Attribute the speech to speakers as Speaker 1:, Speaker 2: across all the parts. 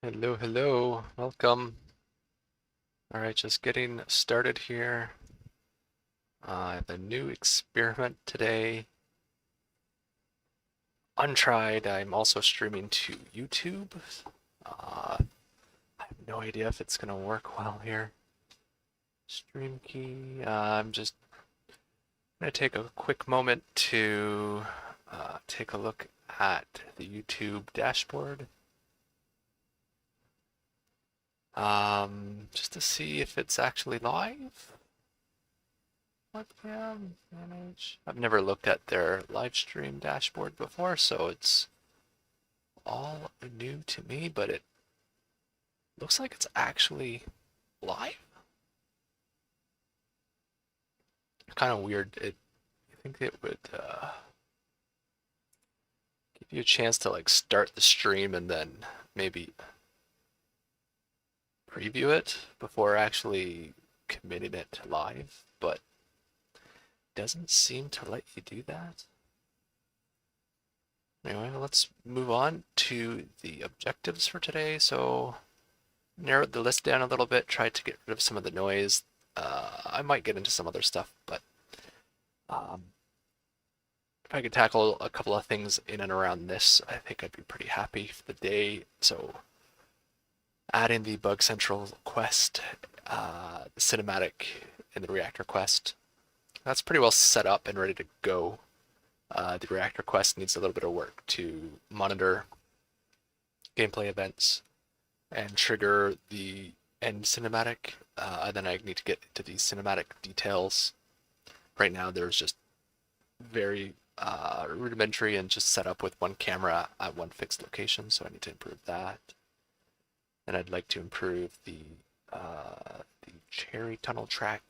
Speaker 1: Hello, hello, welcome. All right, just getting started here. I have a new experiment today. Untried, I'm also streaming to YouTube. I have no idea if it's gonna work well here. Stream key, I'm just gonna take a quick moment to take a look at the YouTube dashboard. Just to see if it's actually live. Webcam, manage. I've never looked at their live stream dashboard before, so it's all new to me, but it looks like it's actually live. Kind of weird. I think it would give you a chance to like start the stream and then maybe preview it before actually committing it to live, but doesn't seem to let you do that. Anyway, let's move on to the objectives for today. So narrowed the list down a little bit, tried to get rid of some of the noise. I might get into some other stuff, but if I could tackle a couple of things in and around this, I think I'd be pretty happy for the day. So adding the Bug Central quest, the cinematic in the reactor quest, that's pretty well set up and ready to go. The reactor quest needs a little bit of work to monitor gameplay events and trigger the end cinematic. And then I need to get into the cinematic details. Right now, there's just very rudimentary and just set up with one camera at one fixed location, so I need to improve that. And I'd like to improve the cherry tunnel track,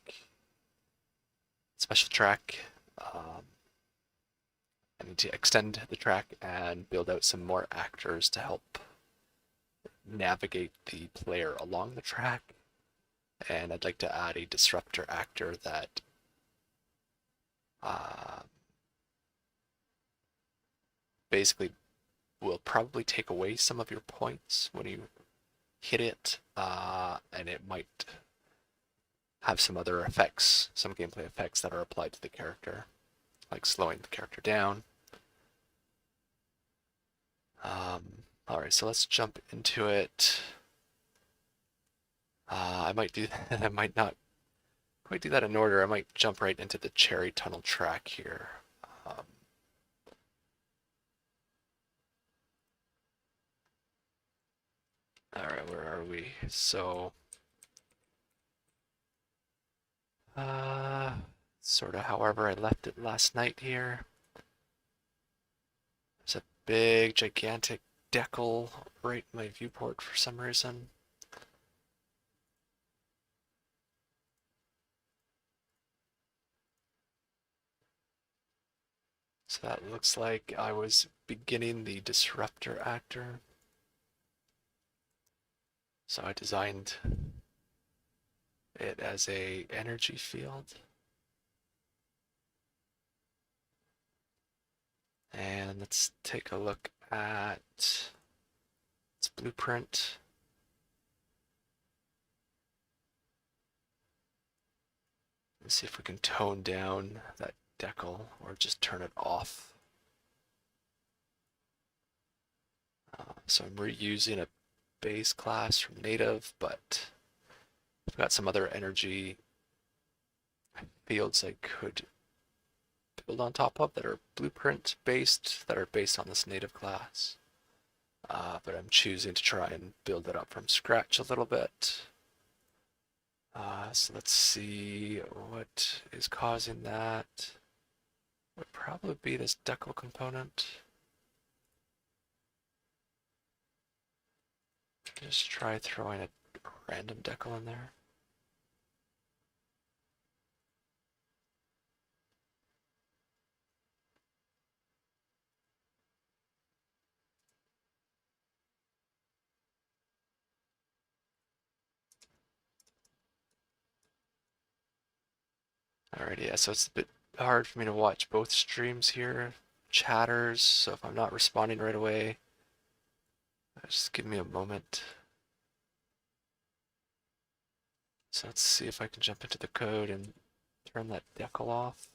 Speaker 1: special track. I need to extend the track and build out some more actors to help navigate the player along the track. And I'd like to add a disruptor actor that basically will probably take away some of your points when you hit it, and it might have some other effects, some gameplay effects that are applied to the character, like slowing the character down. All right, so let's jump into it. I might do that. I might not quite do that in order. I might jump right into the cherry tunnel track here. All right, where are we? So, sort of however I left it last night here. There's a big, gigantic decal right in my viewport for some reason. So that looks like I was beginning the disruptor actor. So I designed it as a energy field. And let's take a look at its blueprint. Let's see if we can tone down that decal or just turn it off. So I'm reusing a base class from native, but I've got some other energy fields I could build on top of that are blueprint based, that are based on this native class. But I'm choosing to try and build it up from scratch a little bit. So let's see what is causing that. Would probably be this decal component. Just try throwing a random decal in there. Alrighty, yeah, so it's a bit hard for me to watch both streams here. Chatters, so if I'm not responding right away, just give me a moment. So let's see if I can jump into the code and turn that decal off.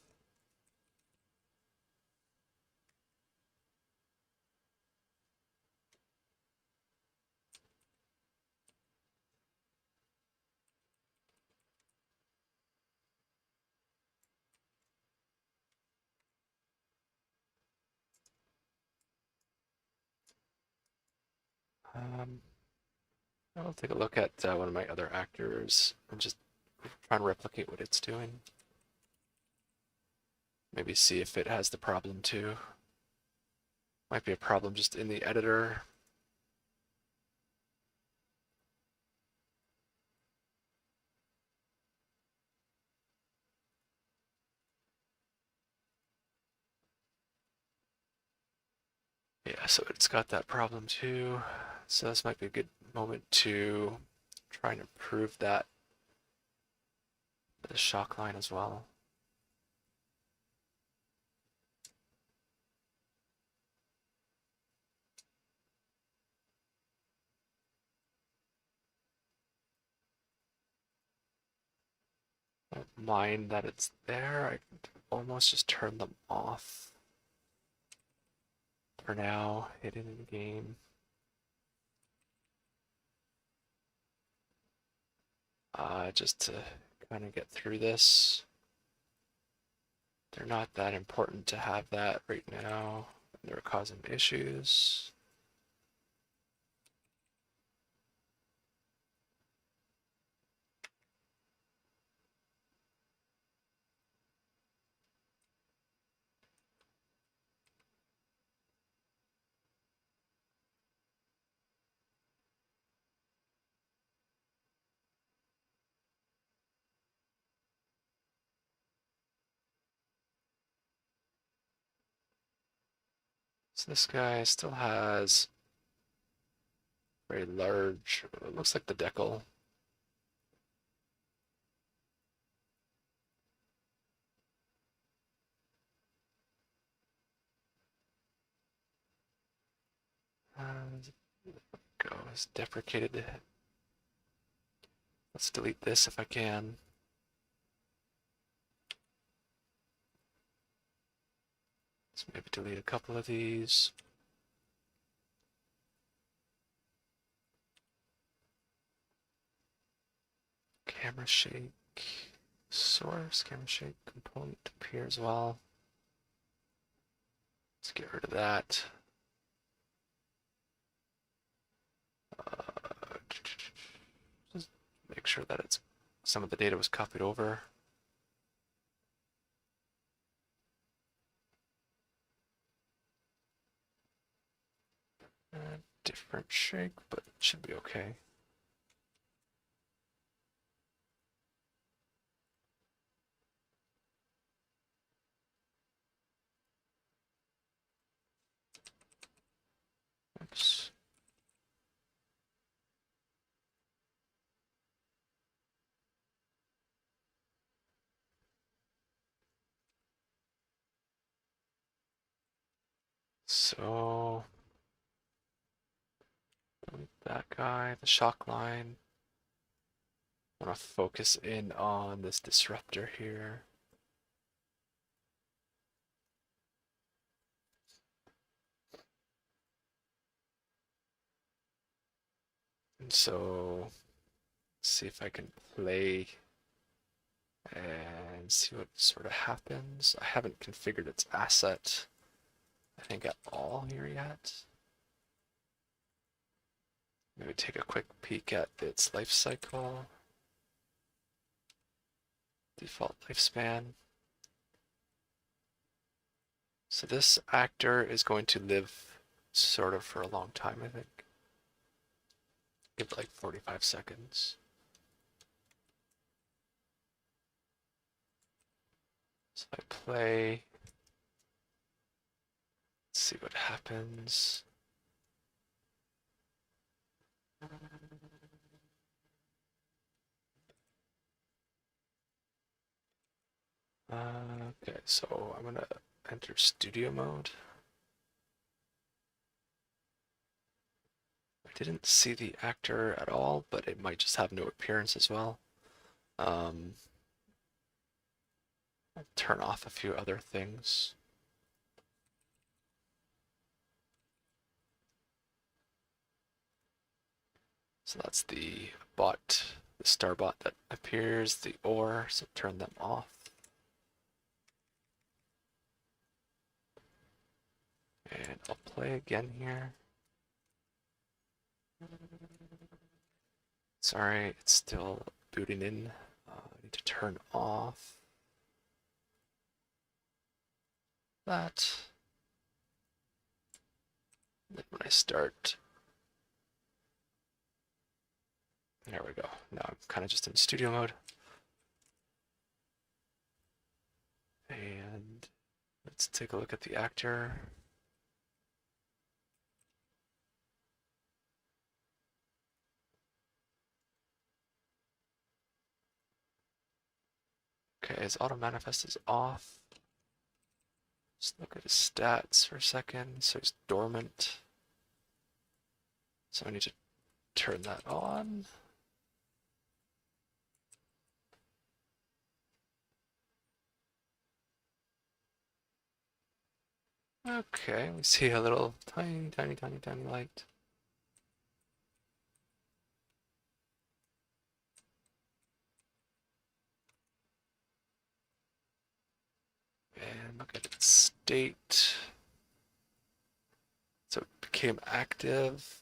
Speaker 1: I'll take a look at one of my other actors and just try and replicate what it's doing. Maybe see if it has the problem too. Might be a problem just in the editor. Yeah, so it's got that problem too. So this might be a good moment to try and improve that, the shock line as well. Don't mind that it's there. I can almost just turn them off for now, hidden in the game. Just to kind of get through this. They're not that important to have that right now. They're causing issues. So this guy still has very large, it looks like the decal. Go is deprecated. Let's delete this if I can. Let's maybe delete a couple of these. Camera shake. Source, camera shake component appear as well. Let's get rid of that. Just make sure that it's some of the data was copied over. Different shake, but it should be okay. Oops. So delete that guy, the shock line. I want to focus in on this disruptor here. And so see if I can play and see what sort of happens. I haven't configured its asset, I think, at all here yet. Maybe take a quick peek at its life cycle. Default lifespan. So this actor is going to live sort of for a long time, I think. Give it like 45 seconds. So I play, let's see what happens. Okay, so I'm gonna enter studio mode. I didn't see the actor at all, but it might just have no appearance as well. Um, I'll turn off a few other things. So that's the bot, the star bot that appears, the ore, so turn them off. And I'll play again here. Sorry, it's still booting in. I need to turn off that. Then when I start, there we go. Now I'm kind of just in studio mode. And let's take a look at the actor. Okay, his auto manifest is off. Just look at his stats for a second. So he's dormant. So I need to turn that on. Okay, we see a little tiny light. And look at its state. So it became active.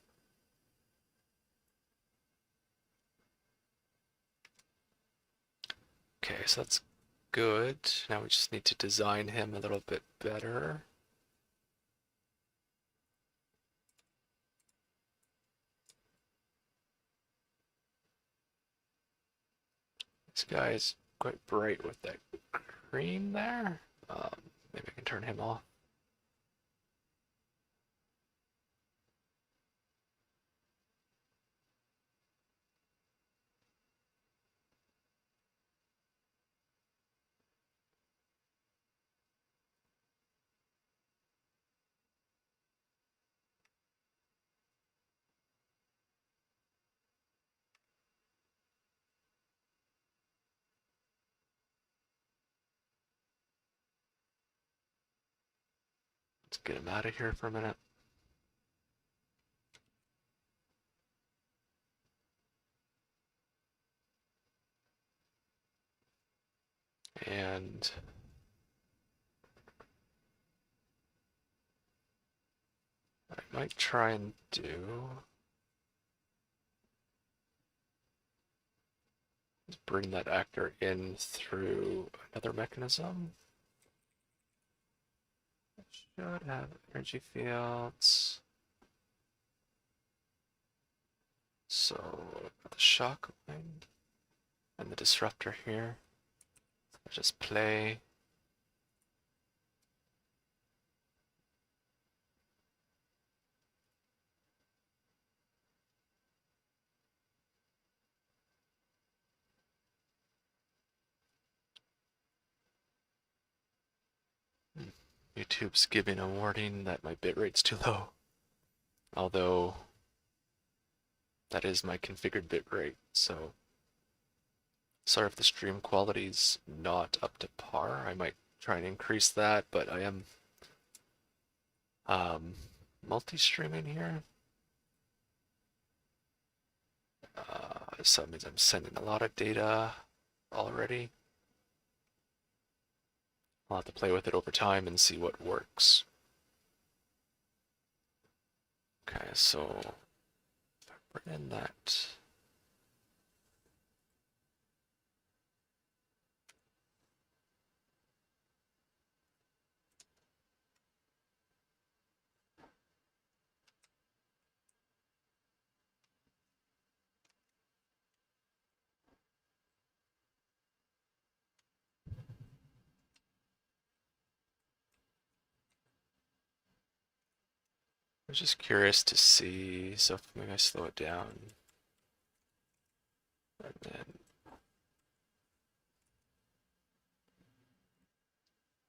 Speaker 1: Okay, so that's good. Now we just need to design him a little bit better. This guy is quite bright with that green there. Maybe I can turn him off. Let's get him out of here for a minute. And what I might try and do is bring that actor in through another mechanism. It should have energy fields. So the shock line and the disruptor here. So just play. YouTube's giving a warning that my bitrate's too low. Although that is my configured bitrate, so sorry if the stream quality's not up to par. I might try and increase that, but I am multi-streaming here. So that means I'm sending a lot of data already. I'll have to play with it over time and see what works. Okay, so bring in that. I was just curious to see, so if maybe I slow it down. And then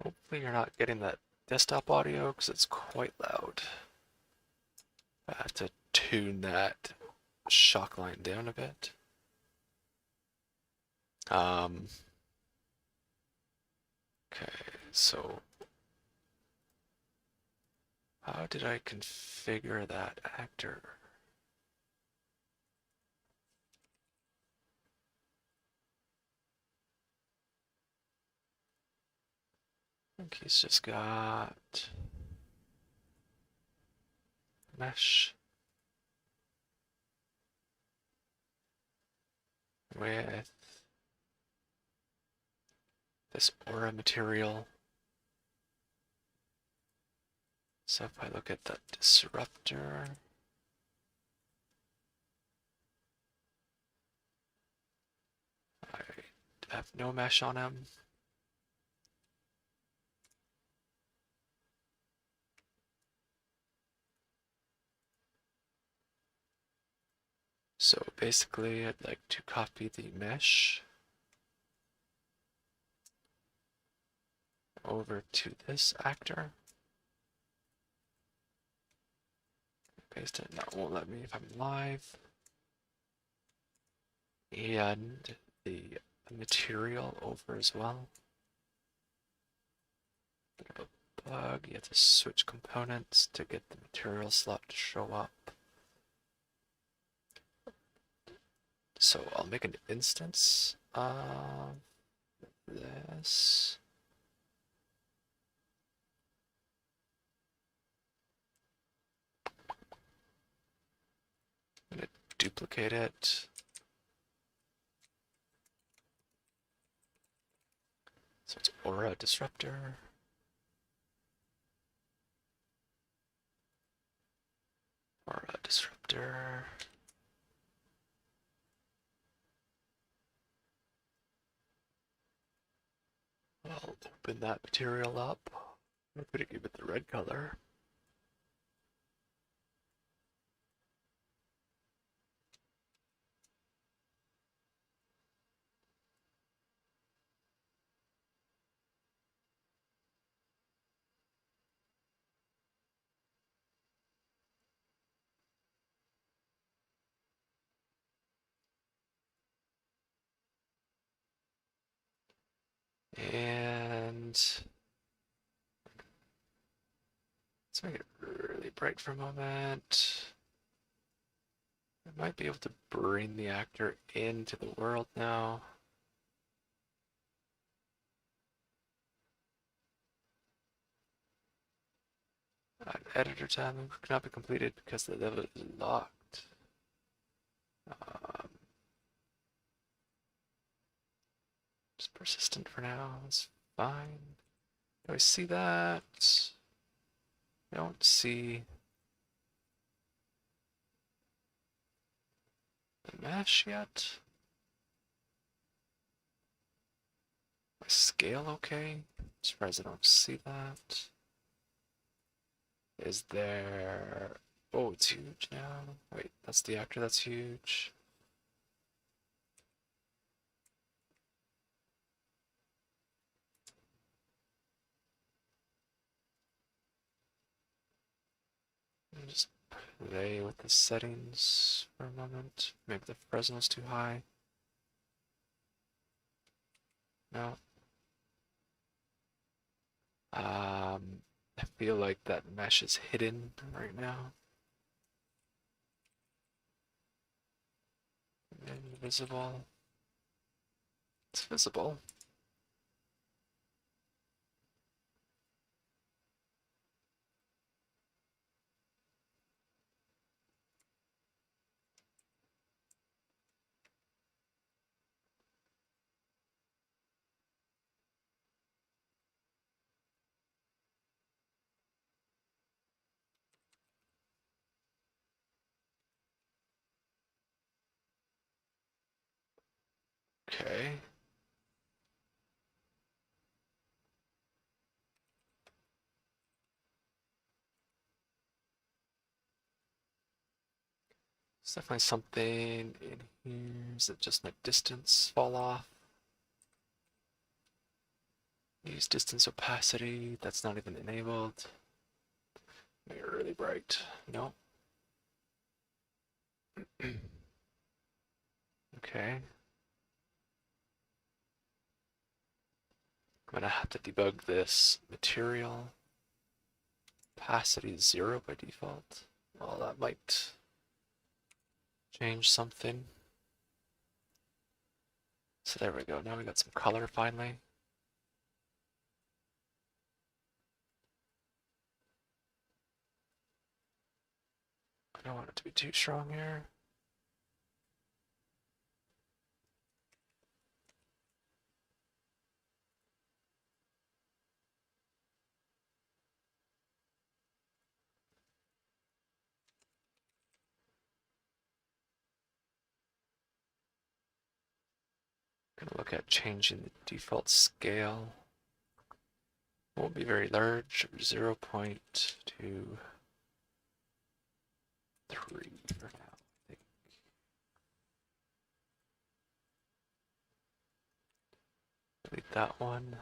Speaker 1: hopefully you're not getting that desktop audio because it's quite loud. I have to tune that shock line down a bit. Um, okay, so how did I configure that actor? I think he's just got mesh with this aura material. So if I look at the disruptor, I have no mesh on him. So basically, I'd like to copy the mesh over to this actor. Paste it. That won't let me if I'm live. And the material over as well. Bit of a bug. You have to switch components to get the material slot to show up. So I'll make an instance of this. I'm going to duplicate it. So it's aura disruptor. Aura disruptor. I'll open that material up. I'm going to give it the red color. And let's make it really bright for a moment. I might be able to bring the actor into the world now. Editor tab cannot be completed because the level is locked. Just persistent for now. It's fine. Do I see that? I don't see the mesh yet. My scale okay? Surprised I don't see that. Is there... Oh, it's huge now. Wait, that's the actor that's huge. Just play with the settings for a moment. Maybe the Fresno's too high. No. I feel like that mesh is hidden right now. Invisible. It's visible. Okay. There's definitely something in here. Is it just my distance fall off? Use distance opacity. That's not even enabled. Make it really bright. No. Okay. gonna have to debug this material. Opacity is 0 by default. Well, that might change something. So there we go. Now we got some color finally. I don't want it to be too strong here. Gonna look at changing the default scale. Won't be very large, 0.23 for now, I think. Delete that one.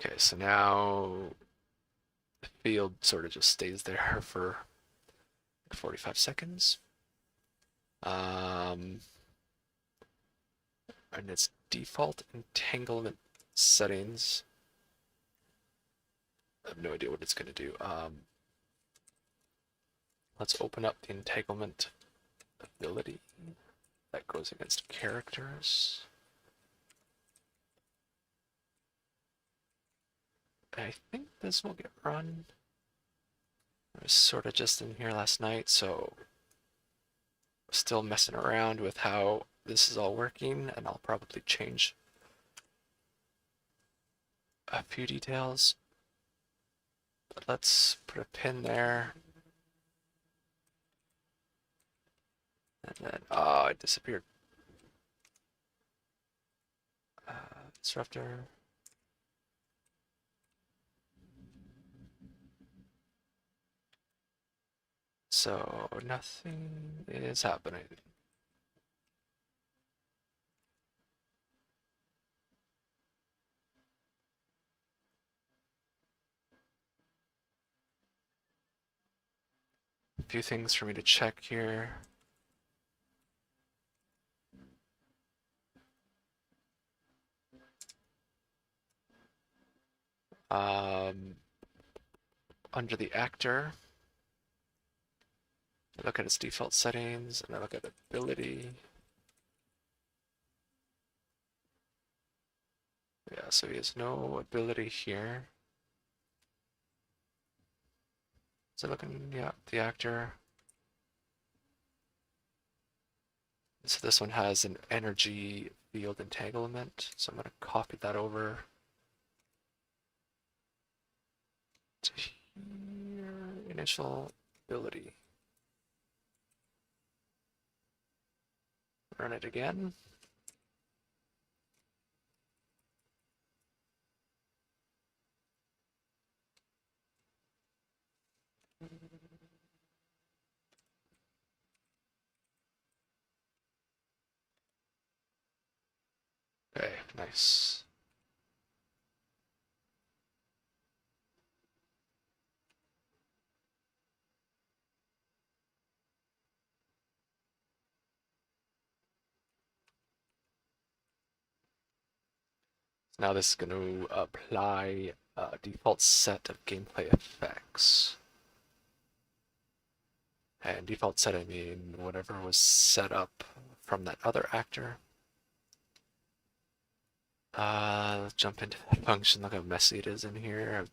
Speaker 1: Okay, so now the field sort of just stays there for 45 seconds. And its default entanglement settings. I have no idea what it's going to do. Let's open up the entanglement ability that goes against characters. I think this will get run. I was sort of just in here last night, so still messing around with how this is all working, and I'll probably change a few details. But let's put a pin there. And then, oh, it disappeared. Disruptor. So nothing is happening. A few things for me to check here. Under the actor, I look at its default settings, and I look at ability. Yeah, so he has no ability here. Is it looking? Yeah, the actor. So this one has an energy field entanglement, so I'm going to copy that over to here, initial ability. Run it again. Okay, nice. Now this is going to apply a default set of gameplay effects. And default set, I mean whatever was set up from that other actor. Let's jump into the function. Look how messy it is in here.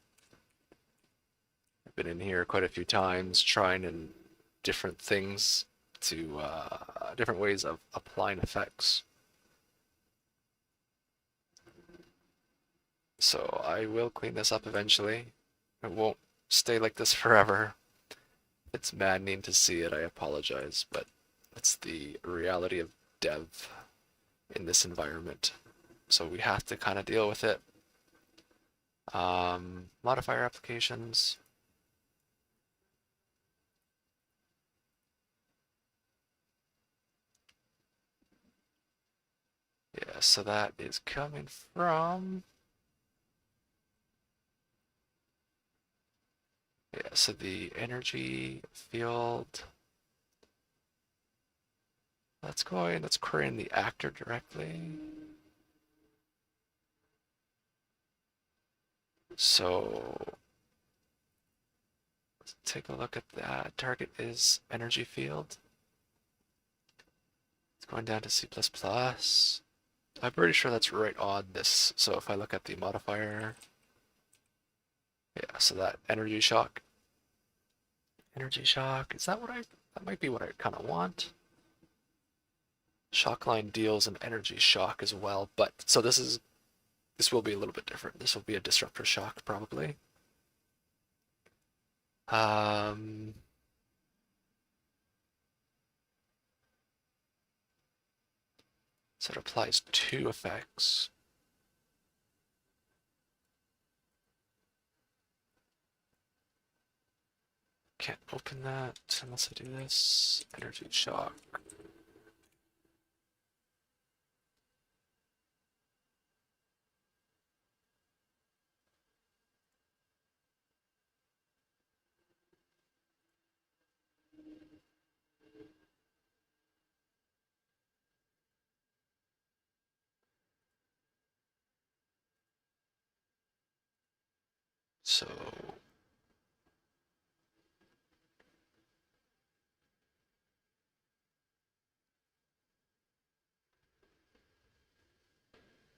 Speaker 1: I've been in here quite a few times trying in different things to different ways of applying effects. So I will clean this up eventually. It won't stay like this forever. It's maddening to see it, I apologize, but it's the reality of dev in this environment. So we have to kind of deal with it. Modifier applications. Yeah, so that is coming from... Yeah, so the energy field... Let's create the actor directly. So let's take a look at that. Target is energy field. It's going down to C++. I'm pretty sure that's right on this. So if I look at the modifier, yeah, so that energy shock. Energy shock, is that what that might be what I kind of want. Shock line deals an energy shock as well, but so this will be a little bit different. This will be a disruptor shock probably. So it applies 2 effects. Can't open that unless I do this. Energy shock.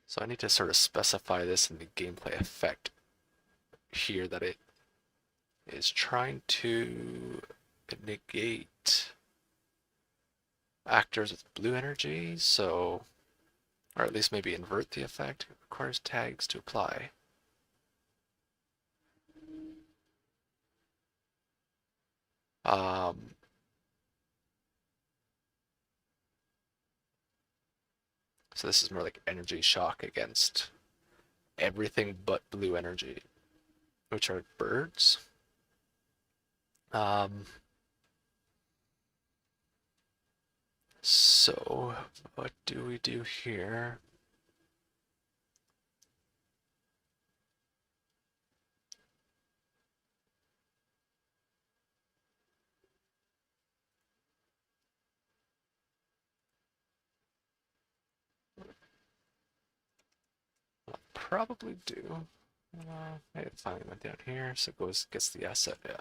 Speaker 1: So I need to sort of specify this in the gameplay effect here that it is trying to negate actors with blue energy, so, or at least maybe invert the effect. It requires tags to apply. So this is more like energy shock against everything but blue energy, which are birds. So what do we do here? I'll probably do. It finally went down here, so it gets the asset. Yeah.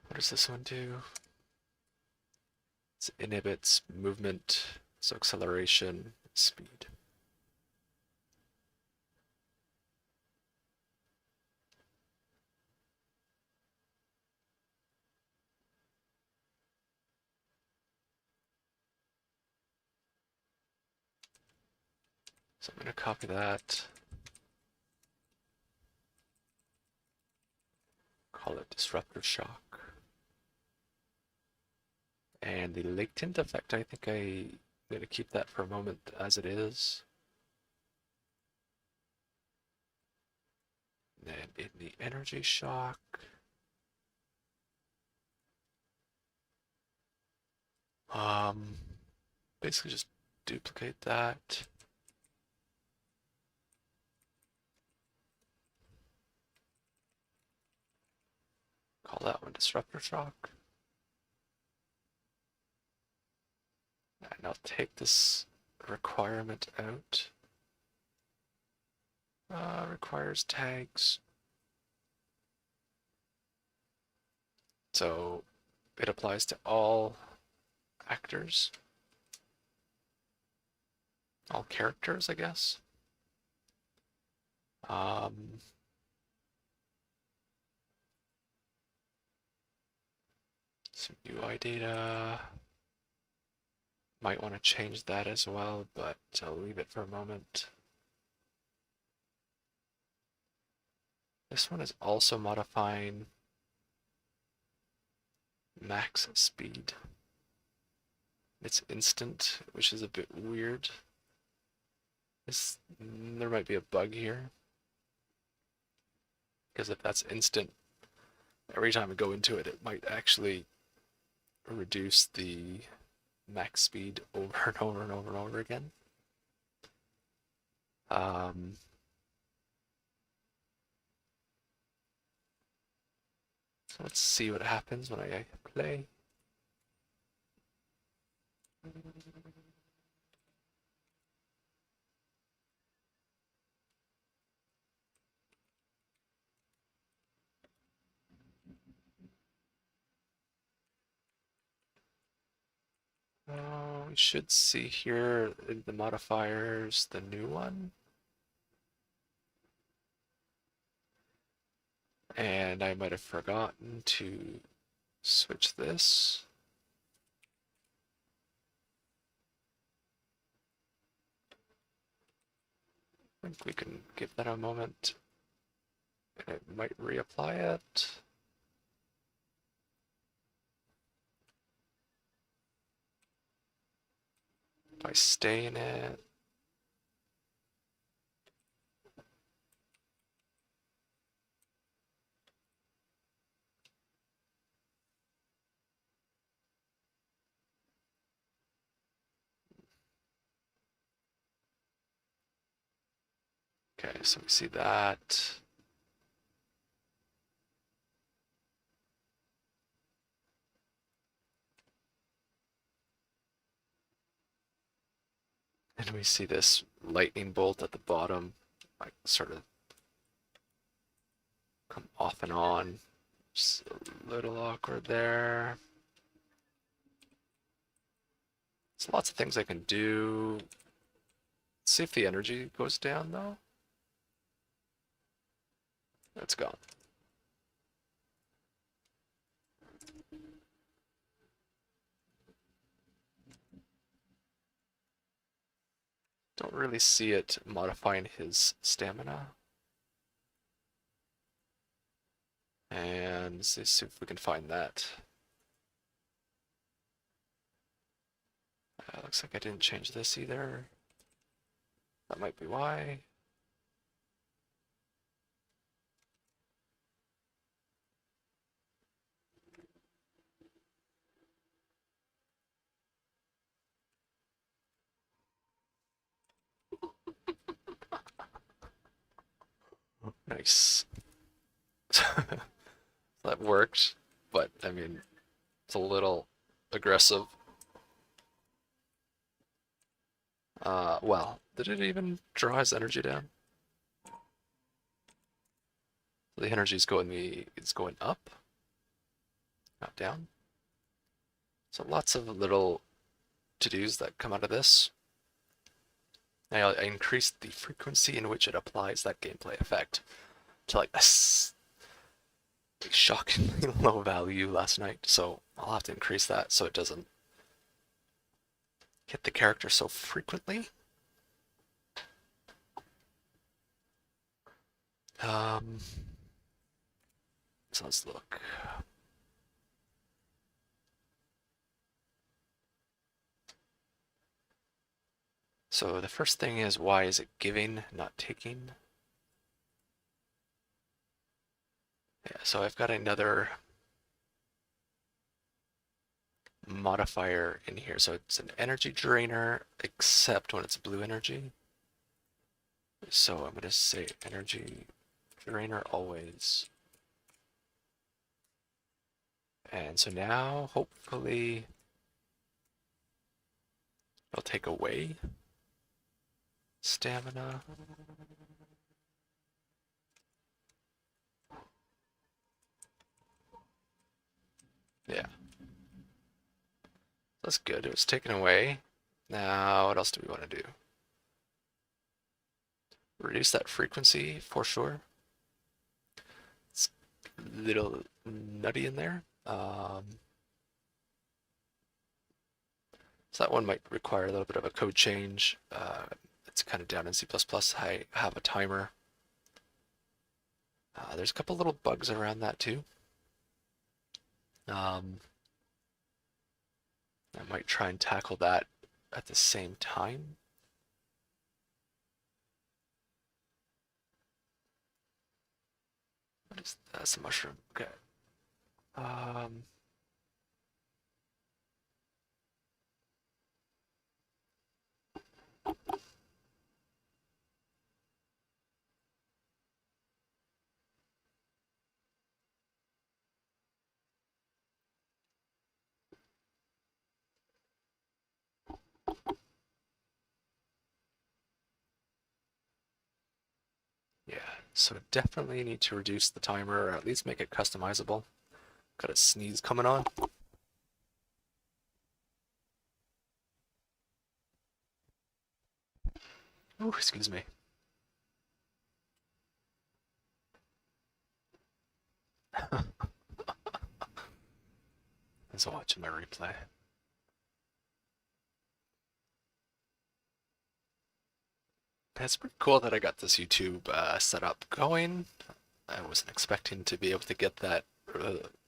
Speaker 1: What does this one do? It inhibits movement, so acceleration, speed. So I'm going to copy that. Call it disruptor shock. And the latent effect, I think I'm going to keep that for a moment as it is. And then in the energy shock, basically just duplicate that. Call that one disruptor shock. And I'll take this requirement out. Requires tags. So it applies to all actors. All characters, I guess. Some UI data. Might want to change that as well, but I'll leave it for a moment. This one is also modifying max speed. It's instant, which is a bit weird. There might be a bug here. Because if that's instant, every time I go into it, it might actually reduce the max speed over and over and over and over again. So let's see what happens when I play. We should see here the modifiers, the new one. And I might have forgotten to switch this. I think we can give that a moment. And it might reapply it. If I stay in it. Okay, so we see that. And we see this lightning bolt at the bottom, like sort of come off and on. Just a little awkward there. There's lots of things I can do. Let's see if the energy goes down though. It's gone. Don't really see it modifying his stamina. And let's see if we can find that. Looks like I didn't change this either. That might be why. Nice. That worked, but I mean, it's a little aggressive. Well, did it even draw his energy down? The energy is going up, not down. So lots of little to-dos that come out of this. I increased the frequency in which it applies that gameplay effect to like a shockingly low value last night, so I'll have to increase that so it doesn't hit the character so frequently. So let's look. So the first thing is, why is it giving, not taking? Yeah, so I've got another modifier in here. So it's an energy drainer, except when it's blue energy. So I'm going to say energy drainer always. And so now, hopefully, it'll take away stamina. Yeah. That's good. It was taken away. Now, what else do we want to do? Reduce that frequency for sure. It's a little nutty in there. So that one might require a little bit of a code change. It's kind of down in C++. I have a timer. There's a couple little bugs around that too. I might try and tackle that at the same time. What is that? That's a mushroom. Okay. Um, yeah, so definitely need to reduce the timer or at least make it customizable. Got a sneeze coming on. Oh, excuse me. As I'm watching my replay. It's pretty cool that I got this YouTube setup going. I wasn't expecting to be able to get that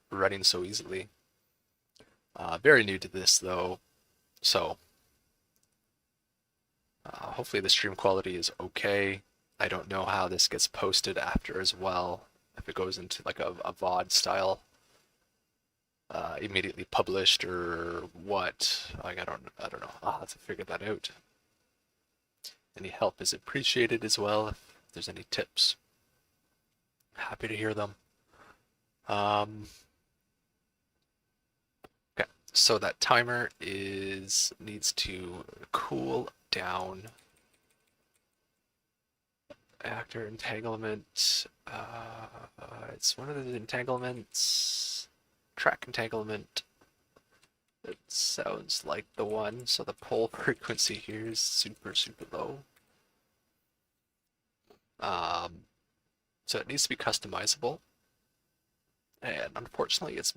Speaker 1: running so easily. Very new to this though, so hopefully the stream quality is okay. I don't know how this gets posted after as well. If it goes into like a VOD style, immediately published or what? Like I don't know. I'll have to figure that out. Any help is appreciated as well. If there's any tips, happy to hear them. Okay, so that timer needs to cool down. Actor entanglement. It's one of the entanglements. Track entanglement. It sounds like the one. So the pole frequency here is super, super low. So it needs to be customizable. And unfortunately, it's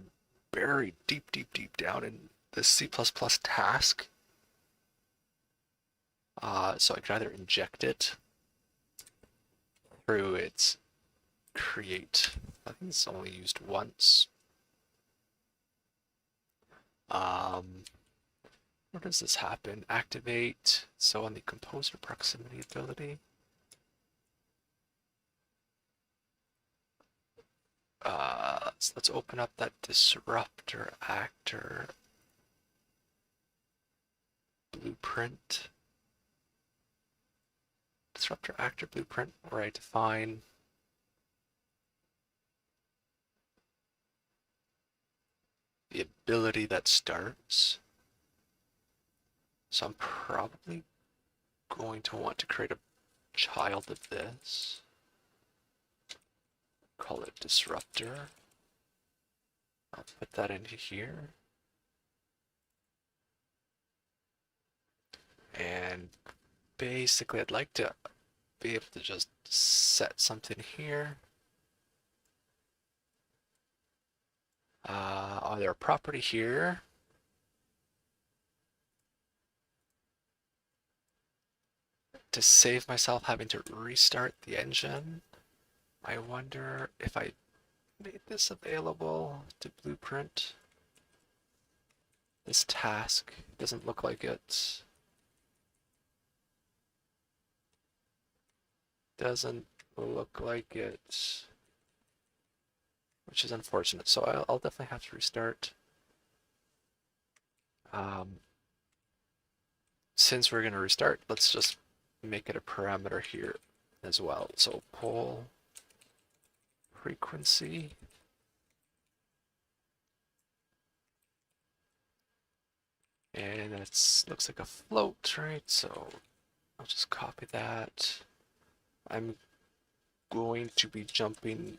Speaker 1: buried deep, deep, deep down in the C++ task. So I can either inject it through its create. I think it's only used once. Where does this happen? Activate. So on the composer proximity ability. Let's open up that disruptor actor blueprint. Disruptor actor blueprint where I define the ability that starts. So I'm probably going to want to create a child of this. Call it disruptor. I'll put that into here. And basically I'd like to be able to just set something here. Are there a property here? To save myself having to restart the engine. I wonder if I made this available to blueprint. This task doesn't look like it. Doesn't look like it. Which is unfortunate. So I'll definitely have to restart. Since we're going to restart, let's just make it a parameter here as well. So pole frequency. And it looks like a float, right? So I'll just copy that. I'm going to be jumping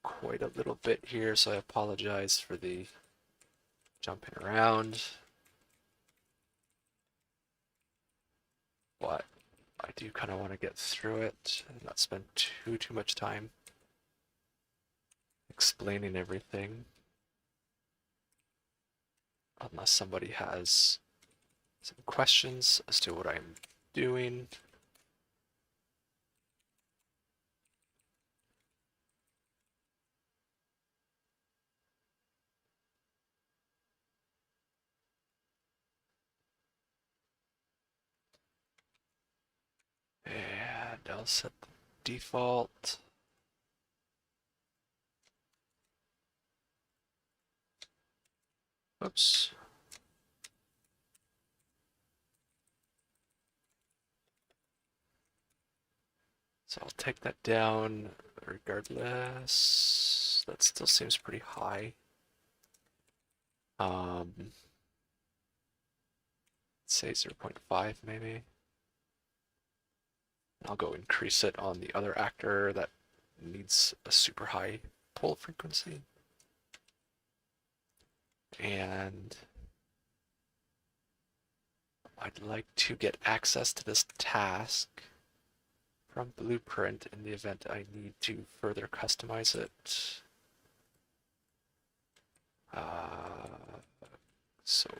Speaker 1: quite a little bit here, so I apologize for the jumping around. But I do kind of want to get through it and not spend too much time explaining everything. Unless somebody has some questions as to what I'm doing. I'll set the default. Oops. So I'll take that down regardless. That still seems pretty high. Let's say 0.5 maybe. I'll go increase it on the other actor that needs a super high pull frequency. And I'd like to get access to this task from Blueprint in the event I need to further customize it. So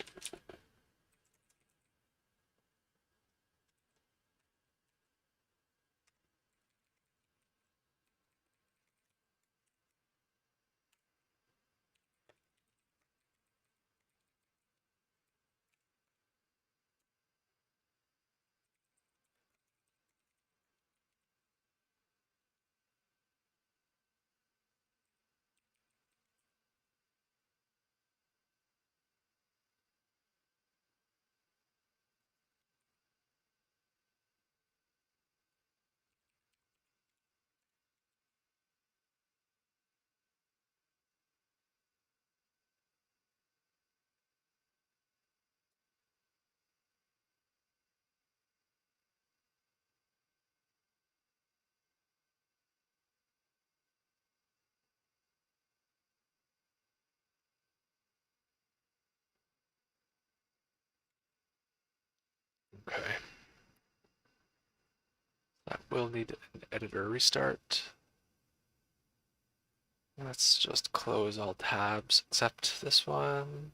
Speaker 1: okay. That will need an editor restart. Let's just close all tabs except this one.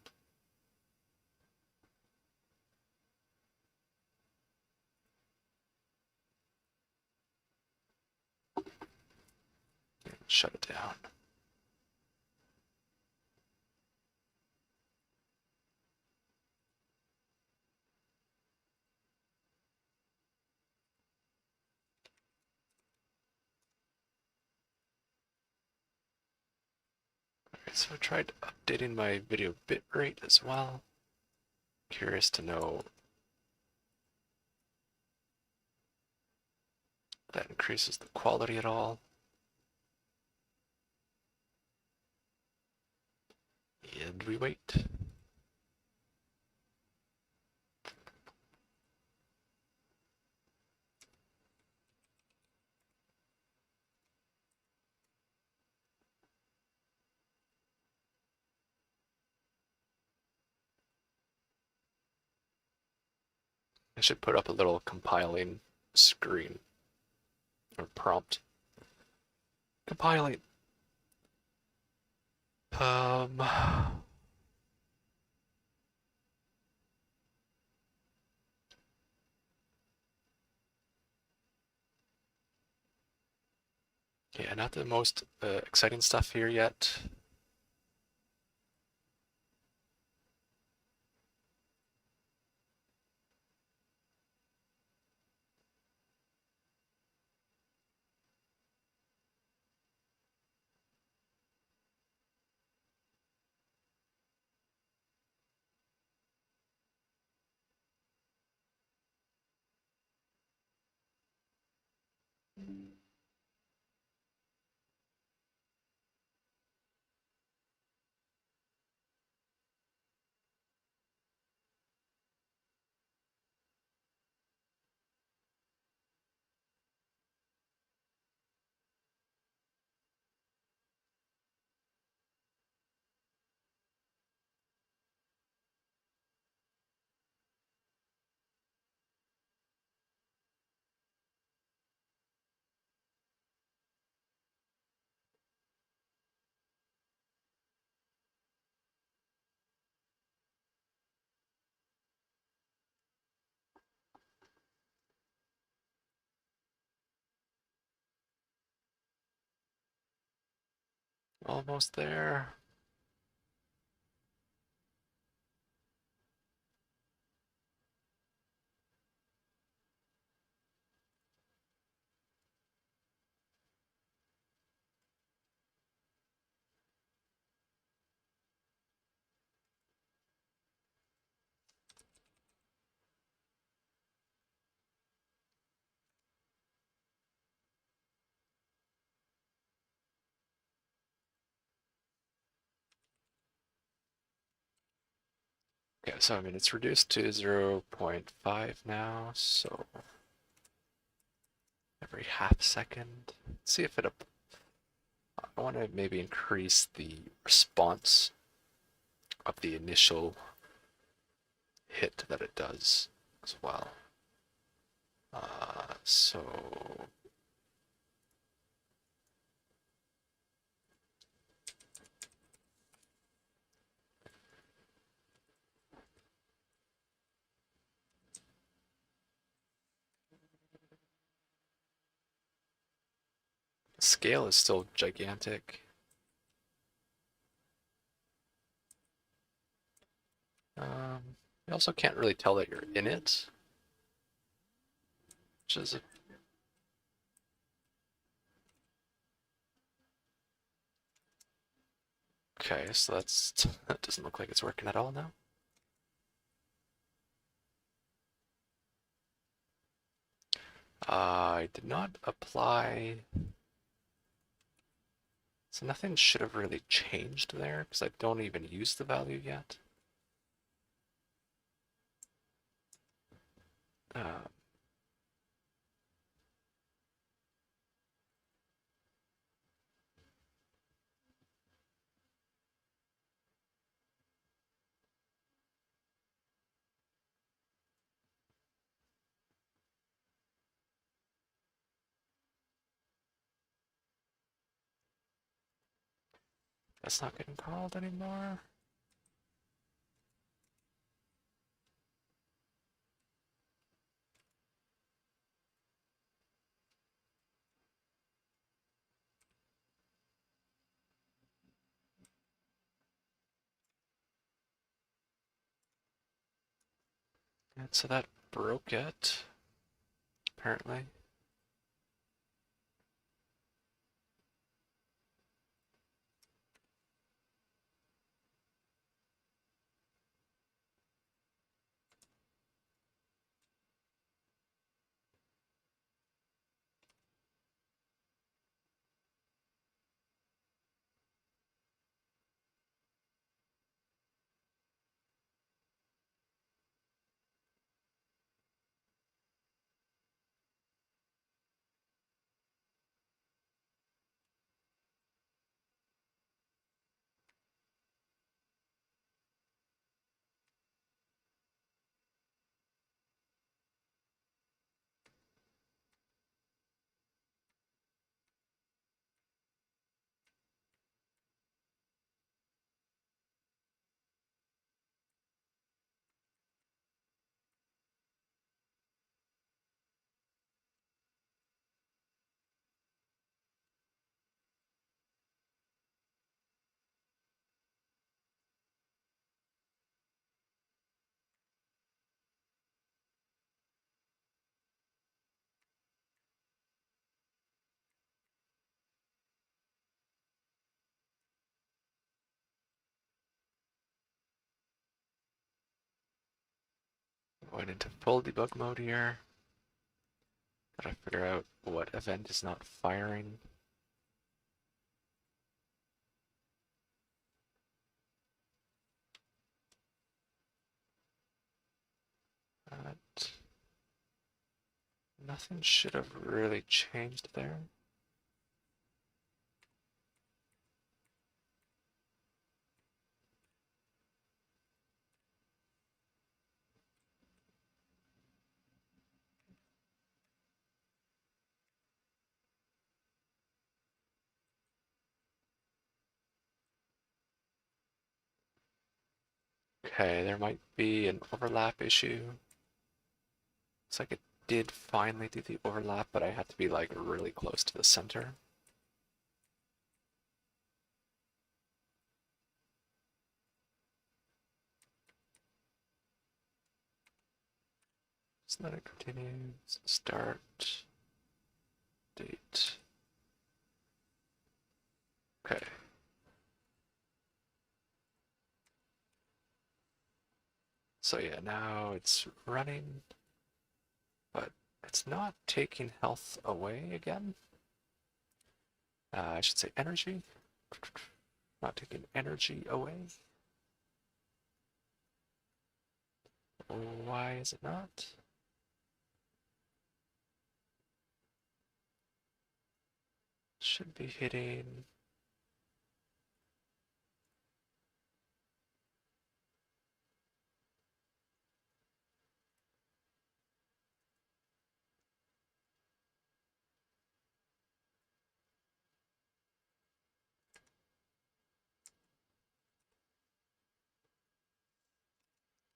Speaker 1: And shut it down. Alright, so I tried updating my video bitrate as well. Curious to know if that increases the quality at all. And we wait. I should put up a little compiling screen or prompt. Compiling. Yeah, not the most exciting stuff here yet. Almost there. Okay, so I mean it's reduced to 0.5 now, so every half second. Let's see if it. I want to maybe increase the response of the initial hit that it does as well. So the scale is still gigantic. You also can't really tell that you're in it, which is okay. So that doesn't look like it's working at all now. I did not apply, so nothing should have really changed there because I don't even use the value yet. Uh, that's not getting called anymore. And so that broke it, apparently. Going into full debug mode here. Gotta figure out what event is not firing. But nothing should have really changed there. Okay, there might be an overlap issue. Looks like it did finally do the overlap, but I had to be like really close to the center. So then it continues, start, date. Okay. So yeah, now it's running, but it's not taking health away again. I should say energy. Not taking energy away. Why is it not? Should be hitting.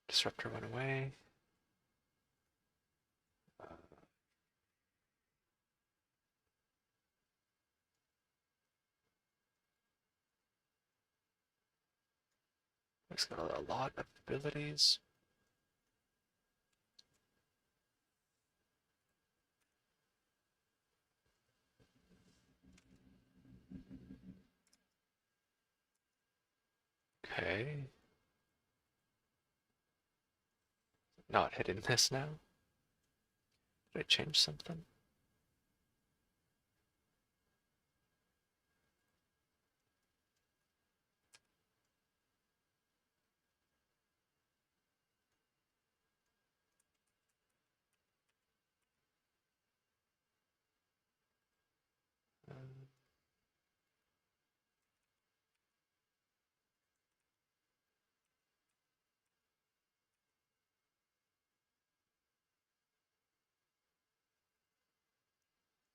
Speaker 1: Disruptor went away. It's got a lot of abilities. Okay. Not hitting this now. Did I change something?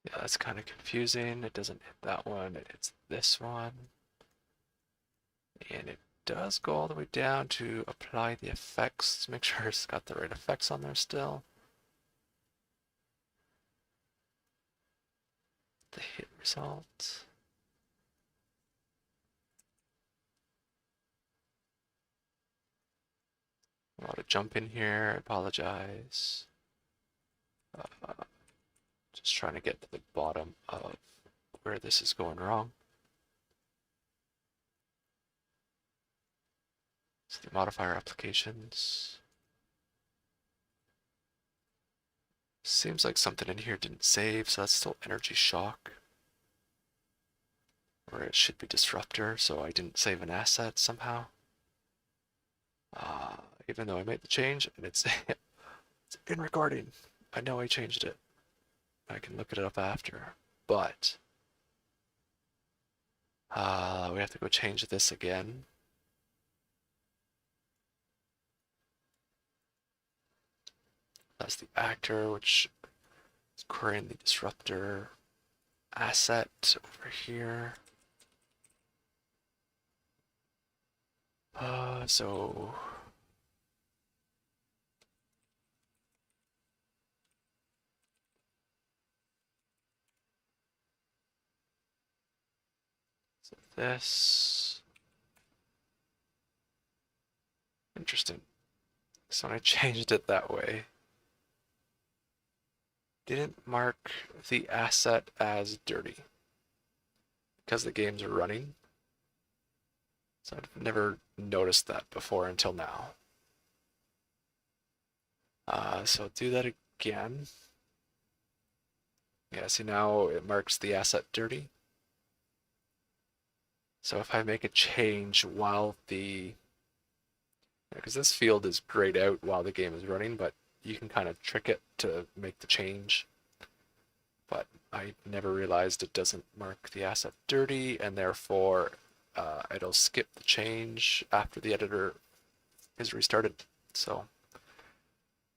Speaker 1: Yeah, that's kind of confusing. It doesn't hit that one, it hits this one. And it does go all the way down to apply the effects. Make sure it's got the right effects on there still. The hit result. A lot of jump in here, I apologize. Just trying to get to the bottom of where this is going wrong. So the modifier applications. Seems like something in here didn't save, so that's still energy shock. Or it should be disruptor, so I didn't save an asset somehow. Even though I made the change and it's, it's in recording. I know I changed it. I can look it up after, but we have to go change this again. That's the actor, which is querying the disruptor asset over here. So this, interesting. So when I changed it that way, didn't mark the asset as dirty because the games are running. So I've never noticed that before until now. So I'll do that again. Yeah, see now it marks the asset dirty. So if I make a change while the, because this field is grayed out while the game is running, but you can kind of trick it to make the change. But I never realized it doesn't mark the asset dirty, and therefore it'll skip the change after the editor is restarted. So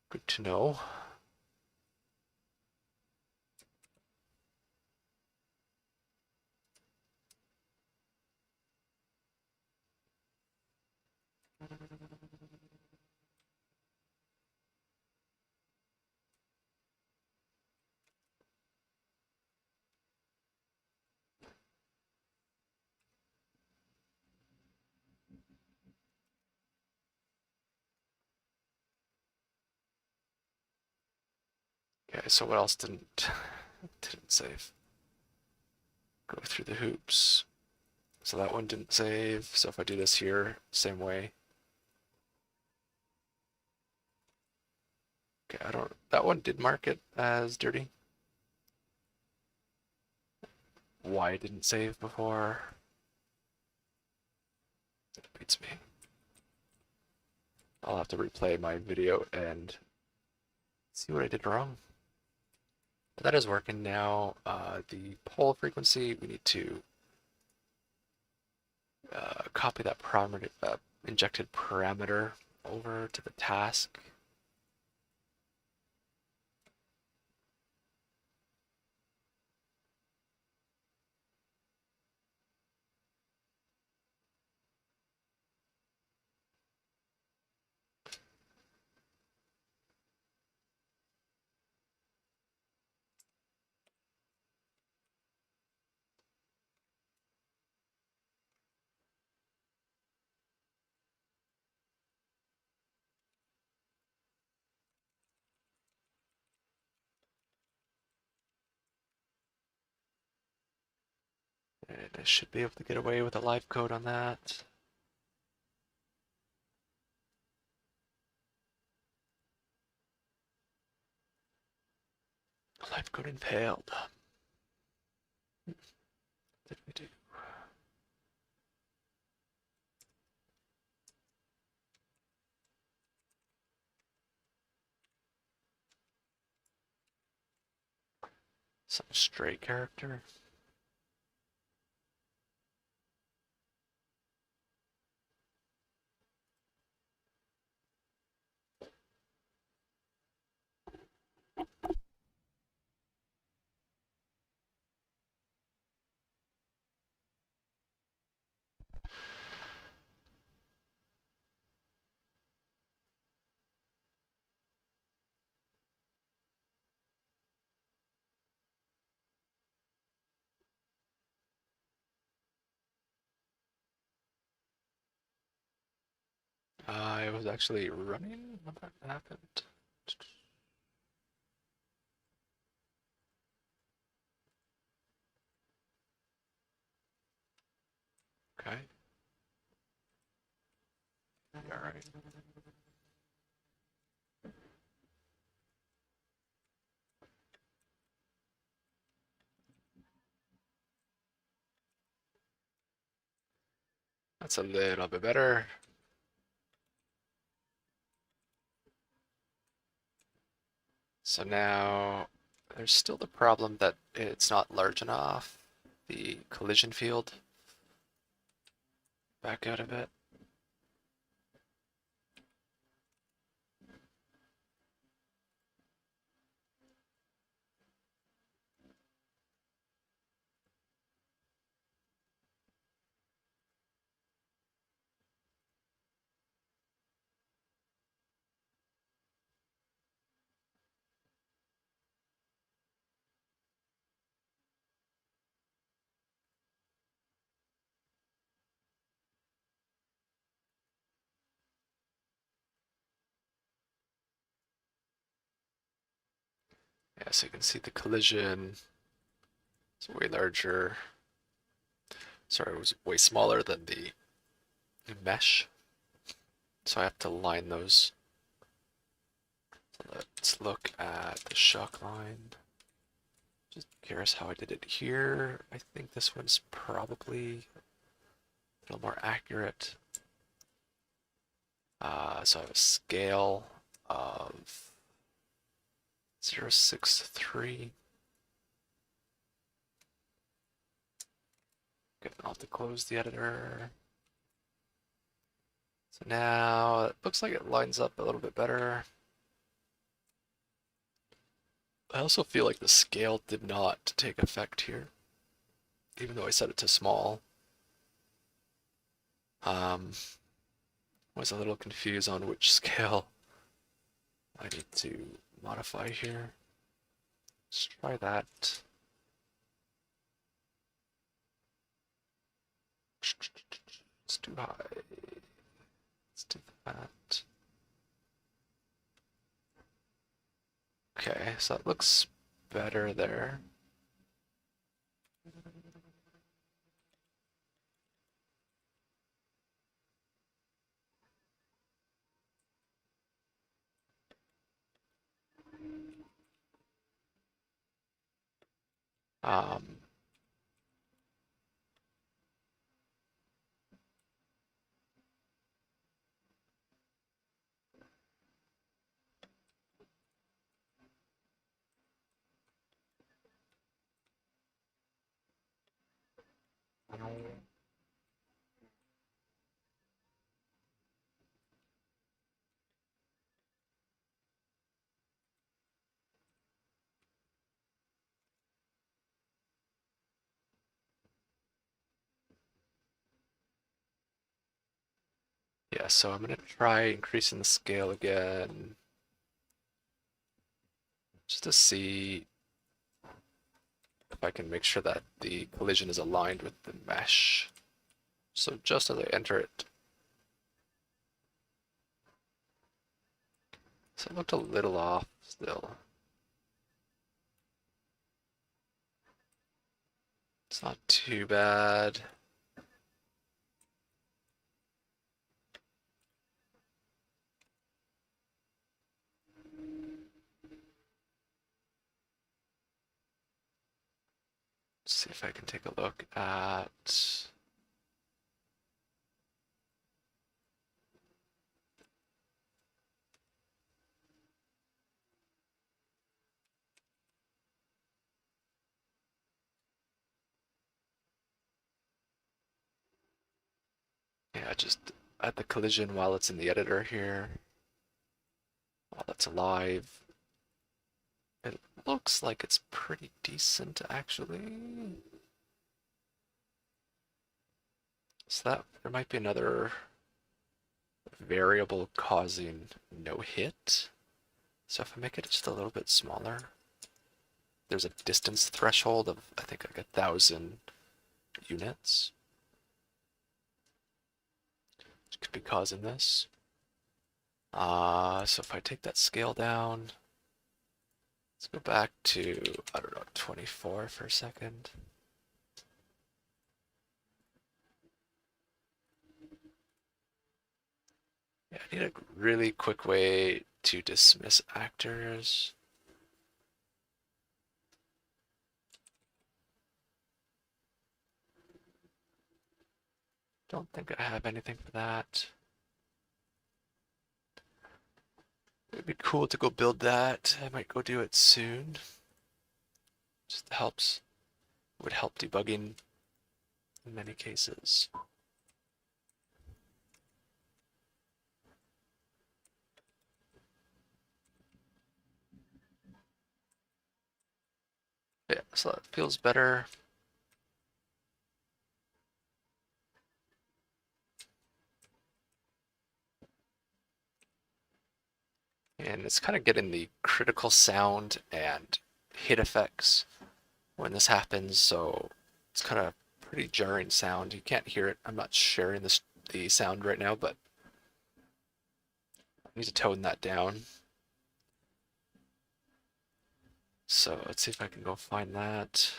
Speaker 1: good to know. Okay, so what else didn't save? Go through the hoops. So that one didn't save. So if I do this here, same way. Okay, I don't, that one did mark it as dirty. Why it didn't save before? It beats me. I'll have to replay my video and see what I did wrong. But that is working now. The pole frequency, we need to copy that injected parameter over to the task. And I should be able to get away with a live code on that. Live coding failed. What did we do? Some stray character. I was actually running when that happened. Okay. Alright. That's a little bit better. So now there's still the problem that it's not large enough. The collision field. Back out of it. Yeah, so you can see the collision is way larger. Sorry, it was way smaller than the mesh. So I have to line those. So let's look at the shock line. Just curious how I did it here. I think this one's probably a little more accurate. So I have a scale of 0.63. Okay, I'll have to close the editor. So now it looks like it lines up a little bit better. I also feel like the scale did not take effect here, even though I set it to small. Was a little confused on which scale I need to modify here. Let's try that. It's too high. Let's do that. Okay, so that looks better there. Um, Yeah, so I'm gonna try increasing the scale again, just to see if I can make sure that the collision is aligned with the mesh. So just as I enter it, so it looked a little off still. It's not too bad. Let's see if I can take a look at. Yeah, just at the collision while it's in the editor here, while it's alive. It looks like it's pretty decent actually. So that there might be another variable causing no hit. So if I make it just a little bit smaller, there's a distance threshold of I think like 1,000 units. Which could be causing this. So if I take that scale down, let's go back to, I don't know, 24 for a second. Yeah, I need a really quick way to dismiss actors. Don't think I have anything for that. It'd be cool to go build that. I might go do it soon. Just helps. Would help debugging in many cases. Yeah, so that feels better. And it's kind of getting the critical sound and hit effects when this happens, so it's kind of pretty jarring sound. You can't hear it. I'm not sharing the sound right now, but I need to tone that down. So let's see if I can go find that.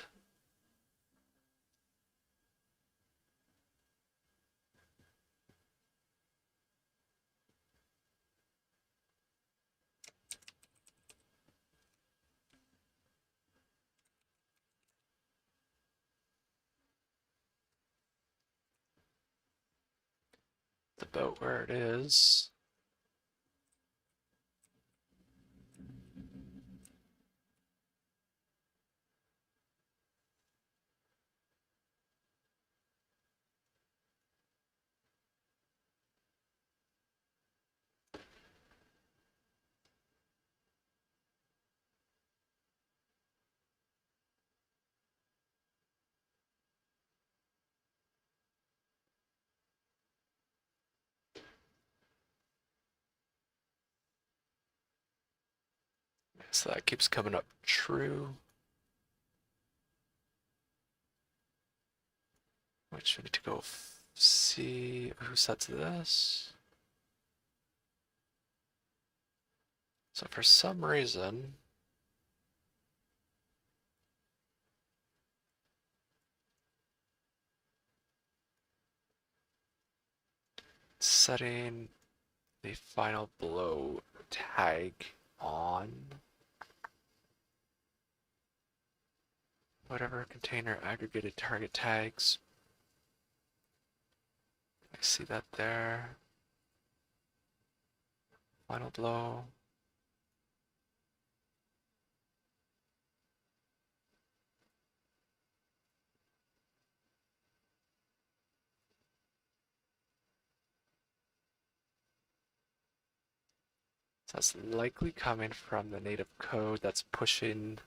Speaker 1: About where it is. So that keeps coming up true. Which we need to go see who sets this. So for some reason, setting the final blow tag on whatever container aggregated target tags. I see that there. Final blow. So that's likely coming from the native code that's pushing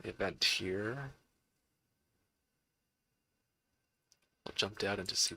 Speaker 1: the event here. We'll jump down into C++.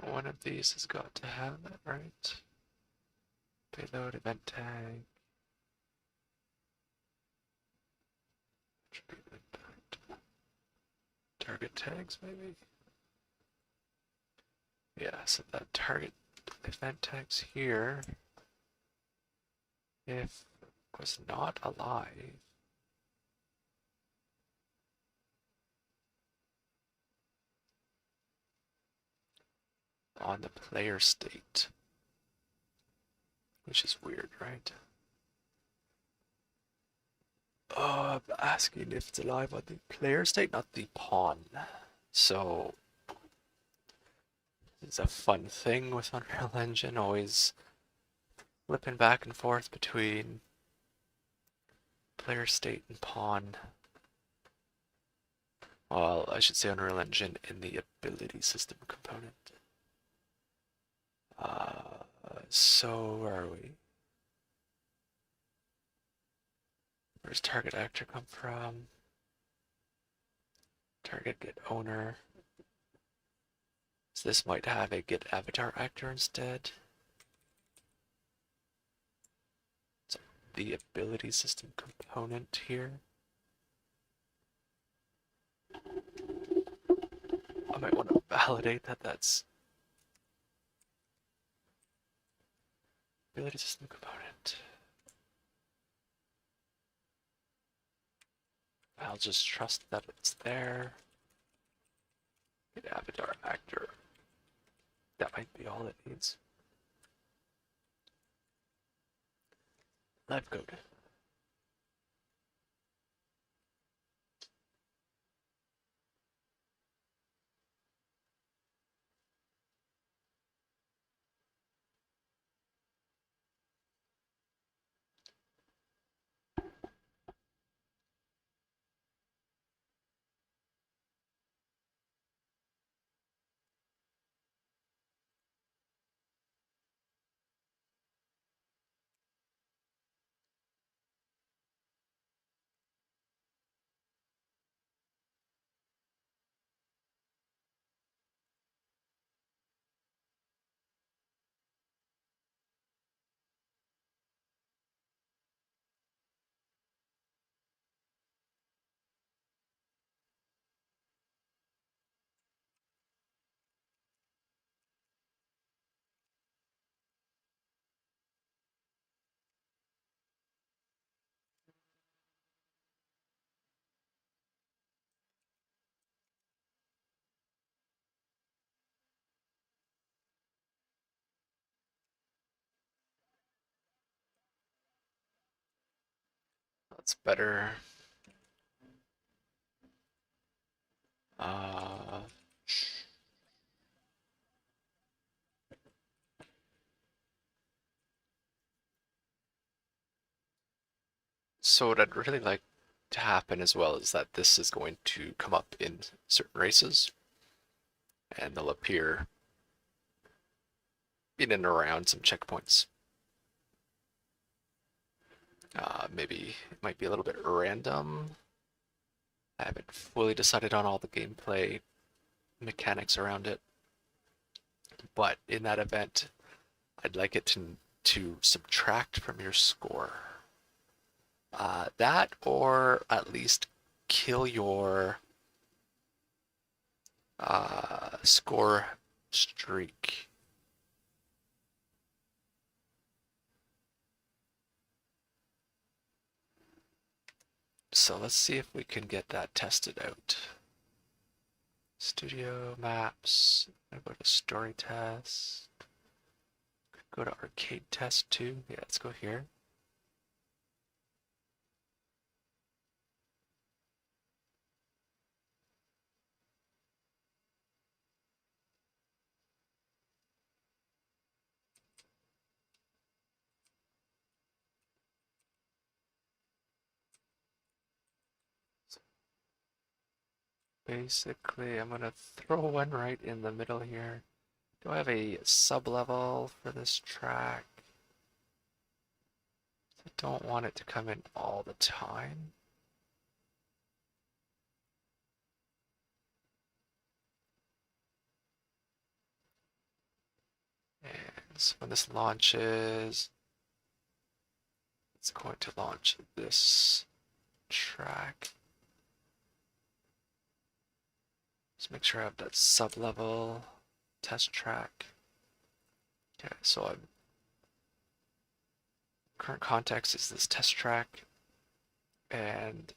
Speaker 1: One of these has got to have it, right? Payload, event tag, attribute impact, target tags, maybe? Yeah, so that target event tags here, if it was not alive, on the player state, which is weird, right? Oh, I'm asking if it's alive on the player state, not the pawn. So it's a fun thing with Unreal Engine, always flipping back and forth between player state and pawn. Well, I should say Unreal Engine in the ability system component. So where are we? Where's target actor come from? Target get owner. So this might have a get avatar actor instead. So the ability system component here. I might want to validate that that's ability system component. I'll just trust that it's there. Get avatar actor. That might be all it needs. Live code. That's better. Uh, So what I'd really like to happen as well is that this is going to come up in certain races, and they'll appear in and around some checkpoints. Maybe it might be a little bit random. I haven't fully decided on all the gameplay mechanics around it, but in that event, I'd like it to subtract from your score. That, or at least kill your score streak. So let's see if we can get that tested out. Studio maps. I'm gonna go to story test. Go to arcade test too. Yeah, let's go here. Basically, I'm gonna throw one right in the middle here. Do I have a sub-level for this track? I don't want it to come in all the time. And so when this launches, it's going to launch this track. Just make sure I have that sub-level test track. Okay, so current context is this test track, and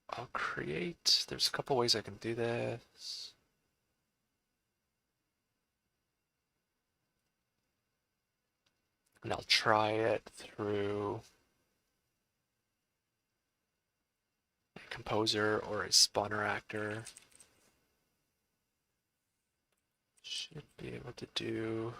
Speaker 1: I'll create, there's a couple ways I can do this. And I'll try it through a composer or a spawner actor. Should be able to do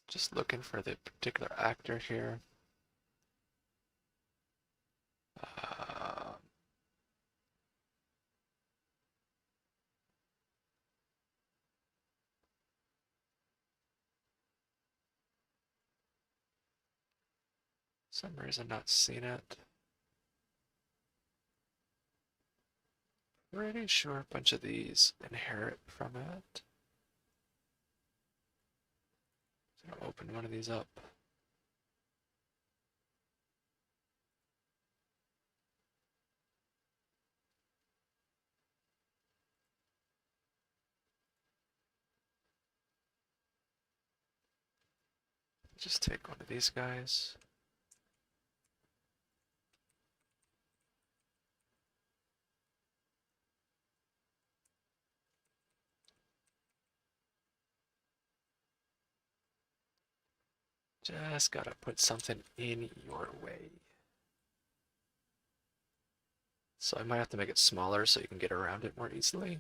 Speaker 1: just looking for the particular actor here. Uh, some reason not seeing it. Pretty sure a bunch of these inherit from it. So I'll open one of these up. Just take one of these guys. Just gotta put something in your way. So I might have to make it smaller so you can get around it more easily.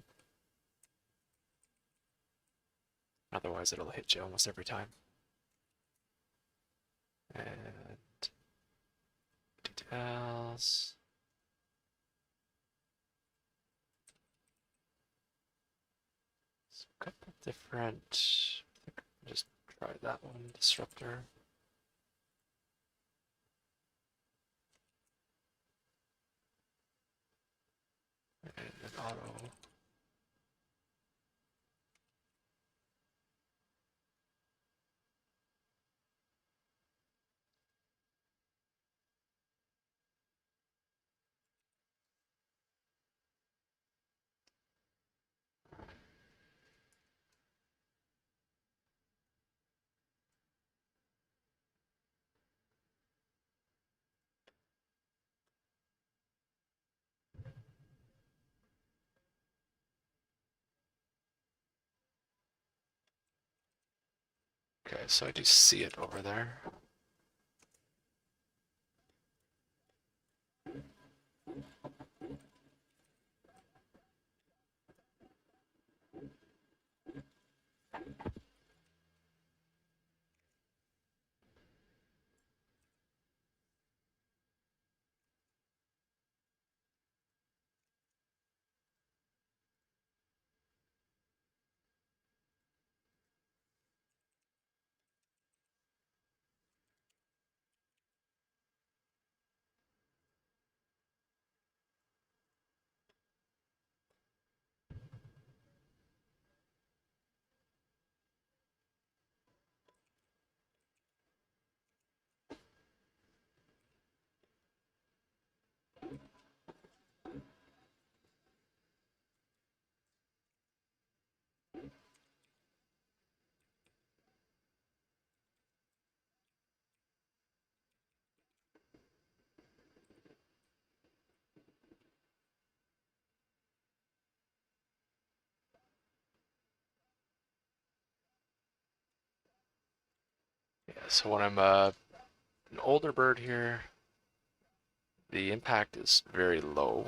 Speaker 1: Otherwise it'll hit you almost every time. And details. So a couple different, I think I'll just try that one, disruptor. And an auto. Okay, so I do see it over there. Yeah, so when I'm an older bird here, the impact is very low.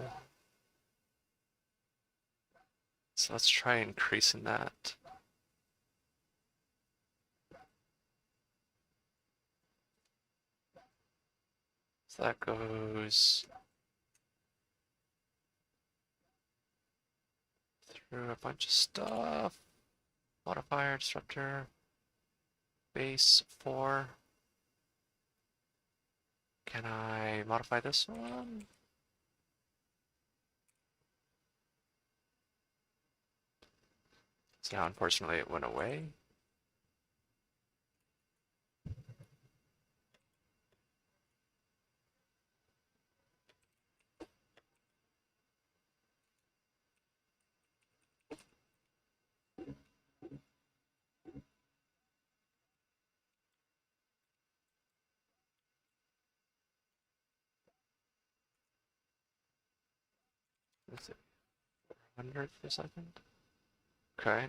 Speaker 1: So let's try increasing that. So that goes through a bunch of stuff. Modifier, disruptor, base 4. Can I modify this one? So now unfortunately it went away. Is it 100th per second? Okay.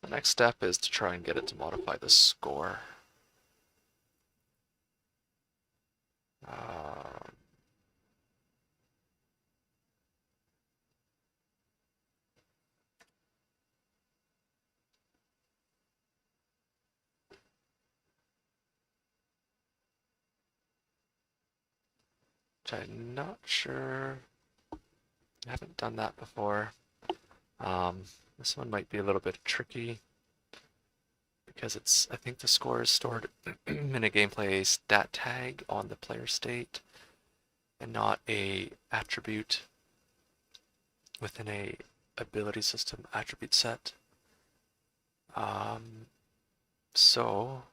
Speaker 1: The next step is to try and get it to modify the score. Um, which I'm not sure. I haven't done that before. This one might be a little bit tricky because I think the score is stored in a gameplay stat tag on the player state and not a attribute within a ability system attribute set. So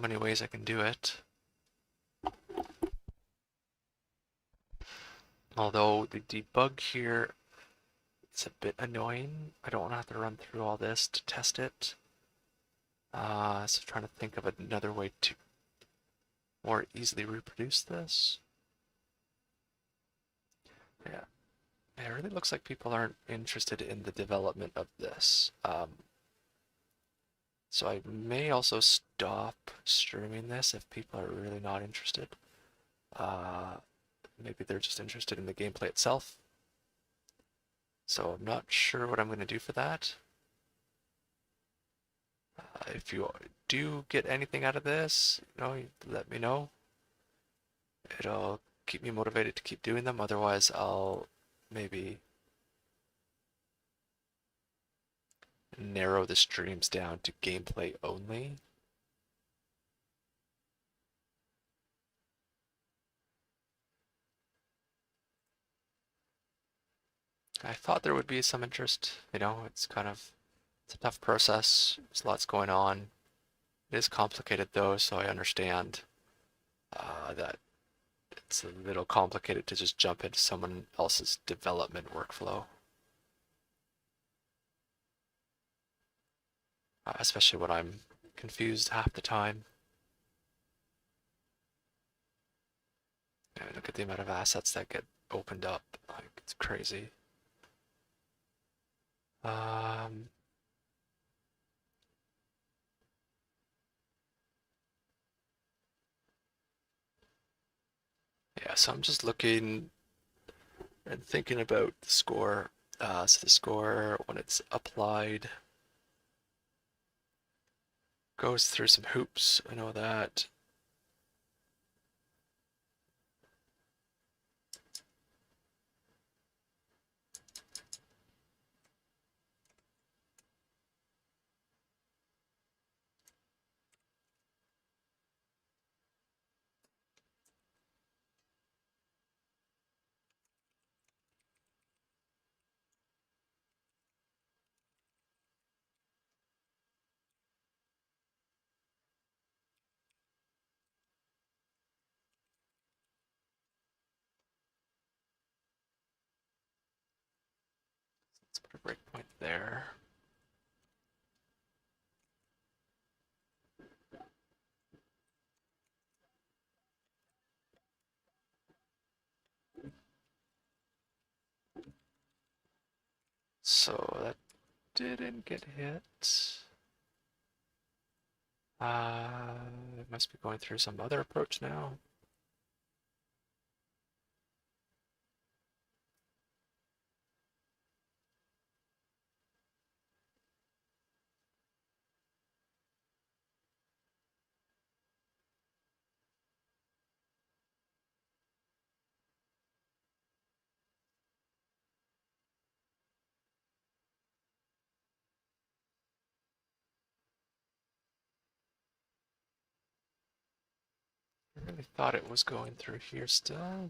Speaker 1: many ways I can do it. Although the debug here is a bit annoying. I don't want to have to run through all this to test it. So trying to think of another way to more easily reproduce this. Yeah, it really looks like people aren't interested in the development of this. So I may also stop streaming this if people are really not interested. Maybe they're just interested in the gameplay itself. So I'm not sure what I'm going to do for that. If you do get anything out of this, let me know. It'll keep me motivated to keep doing them. Otherwise, I'll maybe narrow the streams down to gameplay only. I thought there would be some interest. It's a tough process. There's lots going on. It is complicated though, so I understand that it's a little complicated to just jump into someone else's development workflow. Especially when I'm confused half the time. Yeah, look at the amount of assets that get opened up. Like, it's crazy. Um, yeah, so I'm just looking and thinking about the score. So the score, when it's applied, goes through some hoops. I know that. Let's put a breakpoint there. So that didn't get hit. It must be going through some other approach now. I really thought it was going through here still.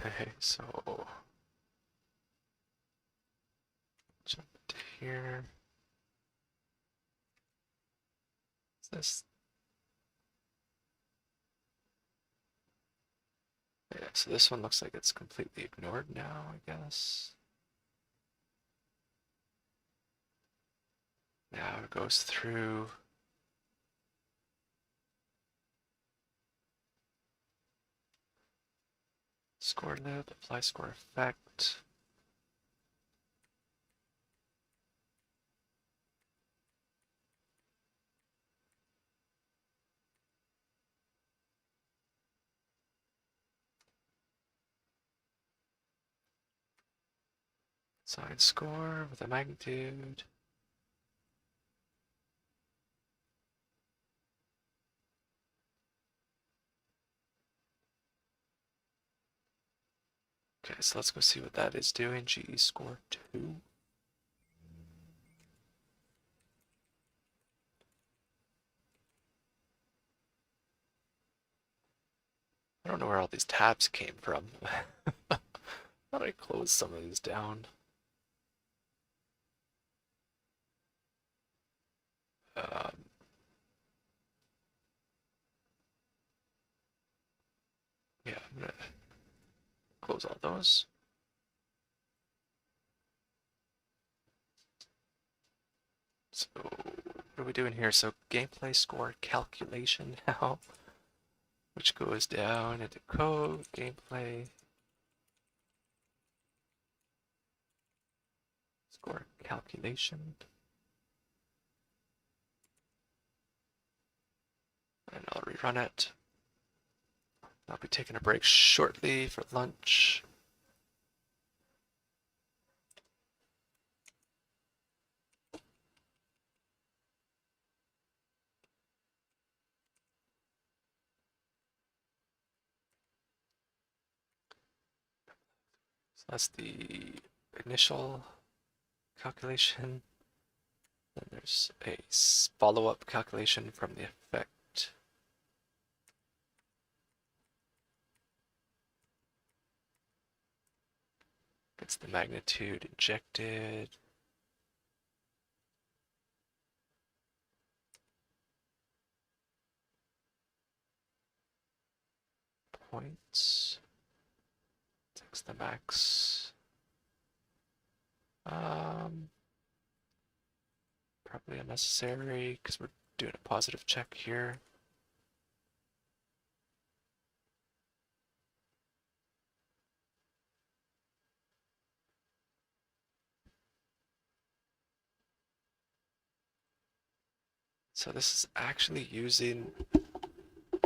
Speaker 1: Okay, so jump to here. What's this? Yeah, so this one looks like it's completely ignored now, I guess. Now it goes through. Score lib, apply score effect. Sine score with a magnitude. Okay, so let's go see what that is doing. GE score 2. I don't know where all these tabs came from. Thought I closed some of these down. Um, Yeah, I'm gonna close all those. So what are we doing here? So gameplay score calculation now, which goes down into code, gameplay, score calculation. And I'll rerun it. I'll be taking a break shortly for lunch. So that's the initial calculation. Then there's a follow-up calculation from the effect. Gets the magnitude injected. Points. Takes the max. Probably unnecessary because we're doing a positive check here. So this is actually using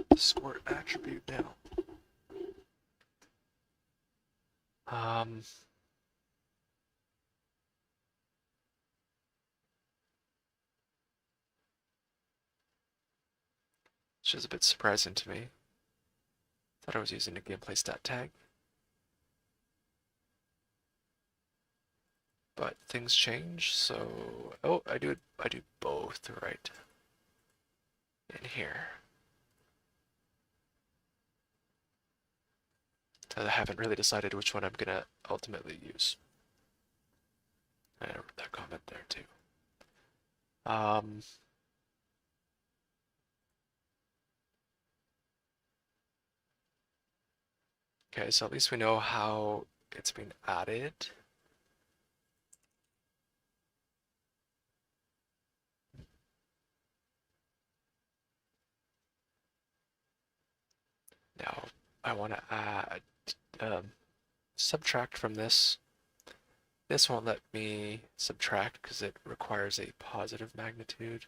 Speaker 1: the score attribute now. Which is a bit surprising to me. Thought I was using a gameplay stat tag. But things change, so oh, I do both right in here. I haven't really decided which one I'm gonna ultimately use. I wrote that comment there too. Okay, so at least we know how it's been added. Now I want to add subtract from this. This won't let me subtract because it requires a positive magnitude.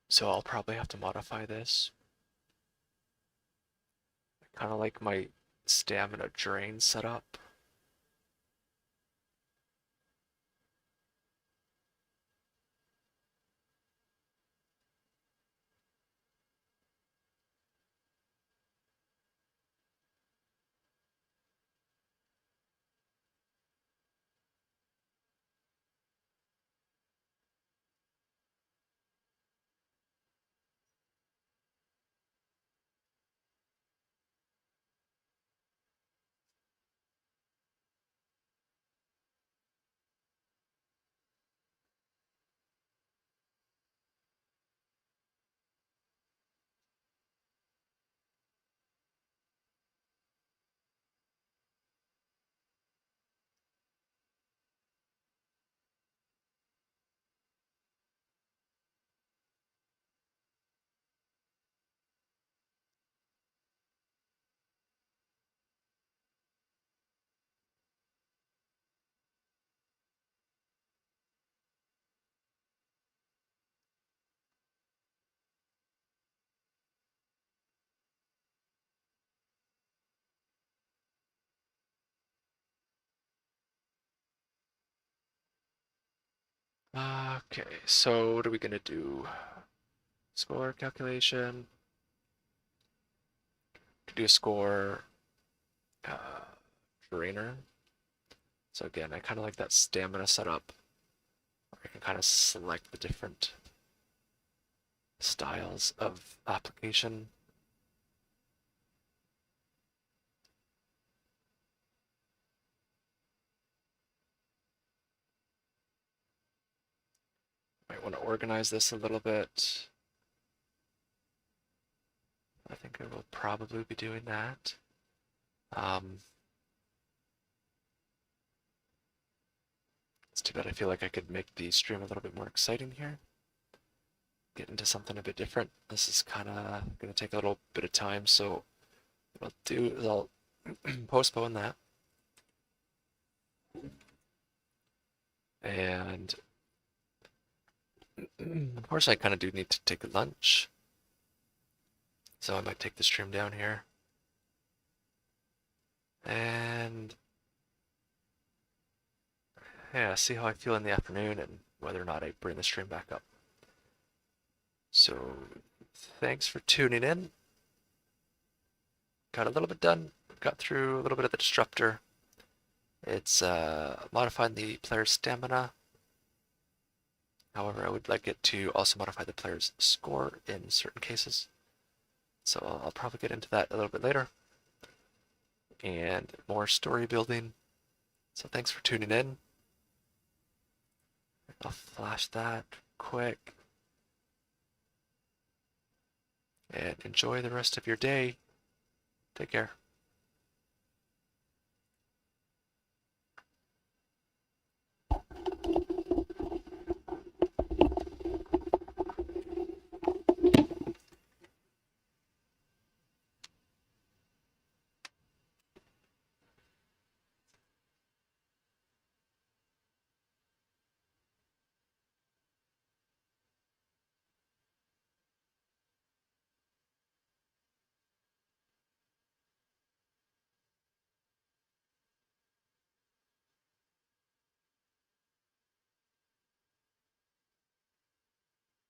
Speaker 1: So I'll probably have to modify this. I kind of like my stamina drain setup. Okay, so what are we gonna do? Score calculation. Do a score drainer. So again, I kind of like that stamina setup. I can kind of select the different styles of application. Might want to organize this a little bit. I think I will probably be doing that. It's too bad. I feel like I could make the stream a little bit more exciting here. Get into something a bit different. This is kind of going to take a little bit of time, so what I'll do is I'll postpone that. And of course I kind of do need to take a lunch. So I might take the stream down here. And yeah, see how I feel in the afternoon and whether or not I bring the stream back up. So thanks for tuning in. Got a little bit done. Got through a little bit of the disruptor. It's modifying the player's stamina. However, I would like it to also modify the player's score in certain cases. So I'll probably get into that a little bit later. And more story building. So thanks for tuning in. I'll flash that quick. And enjoy the rest of your day. Take care.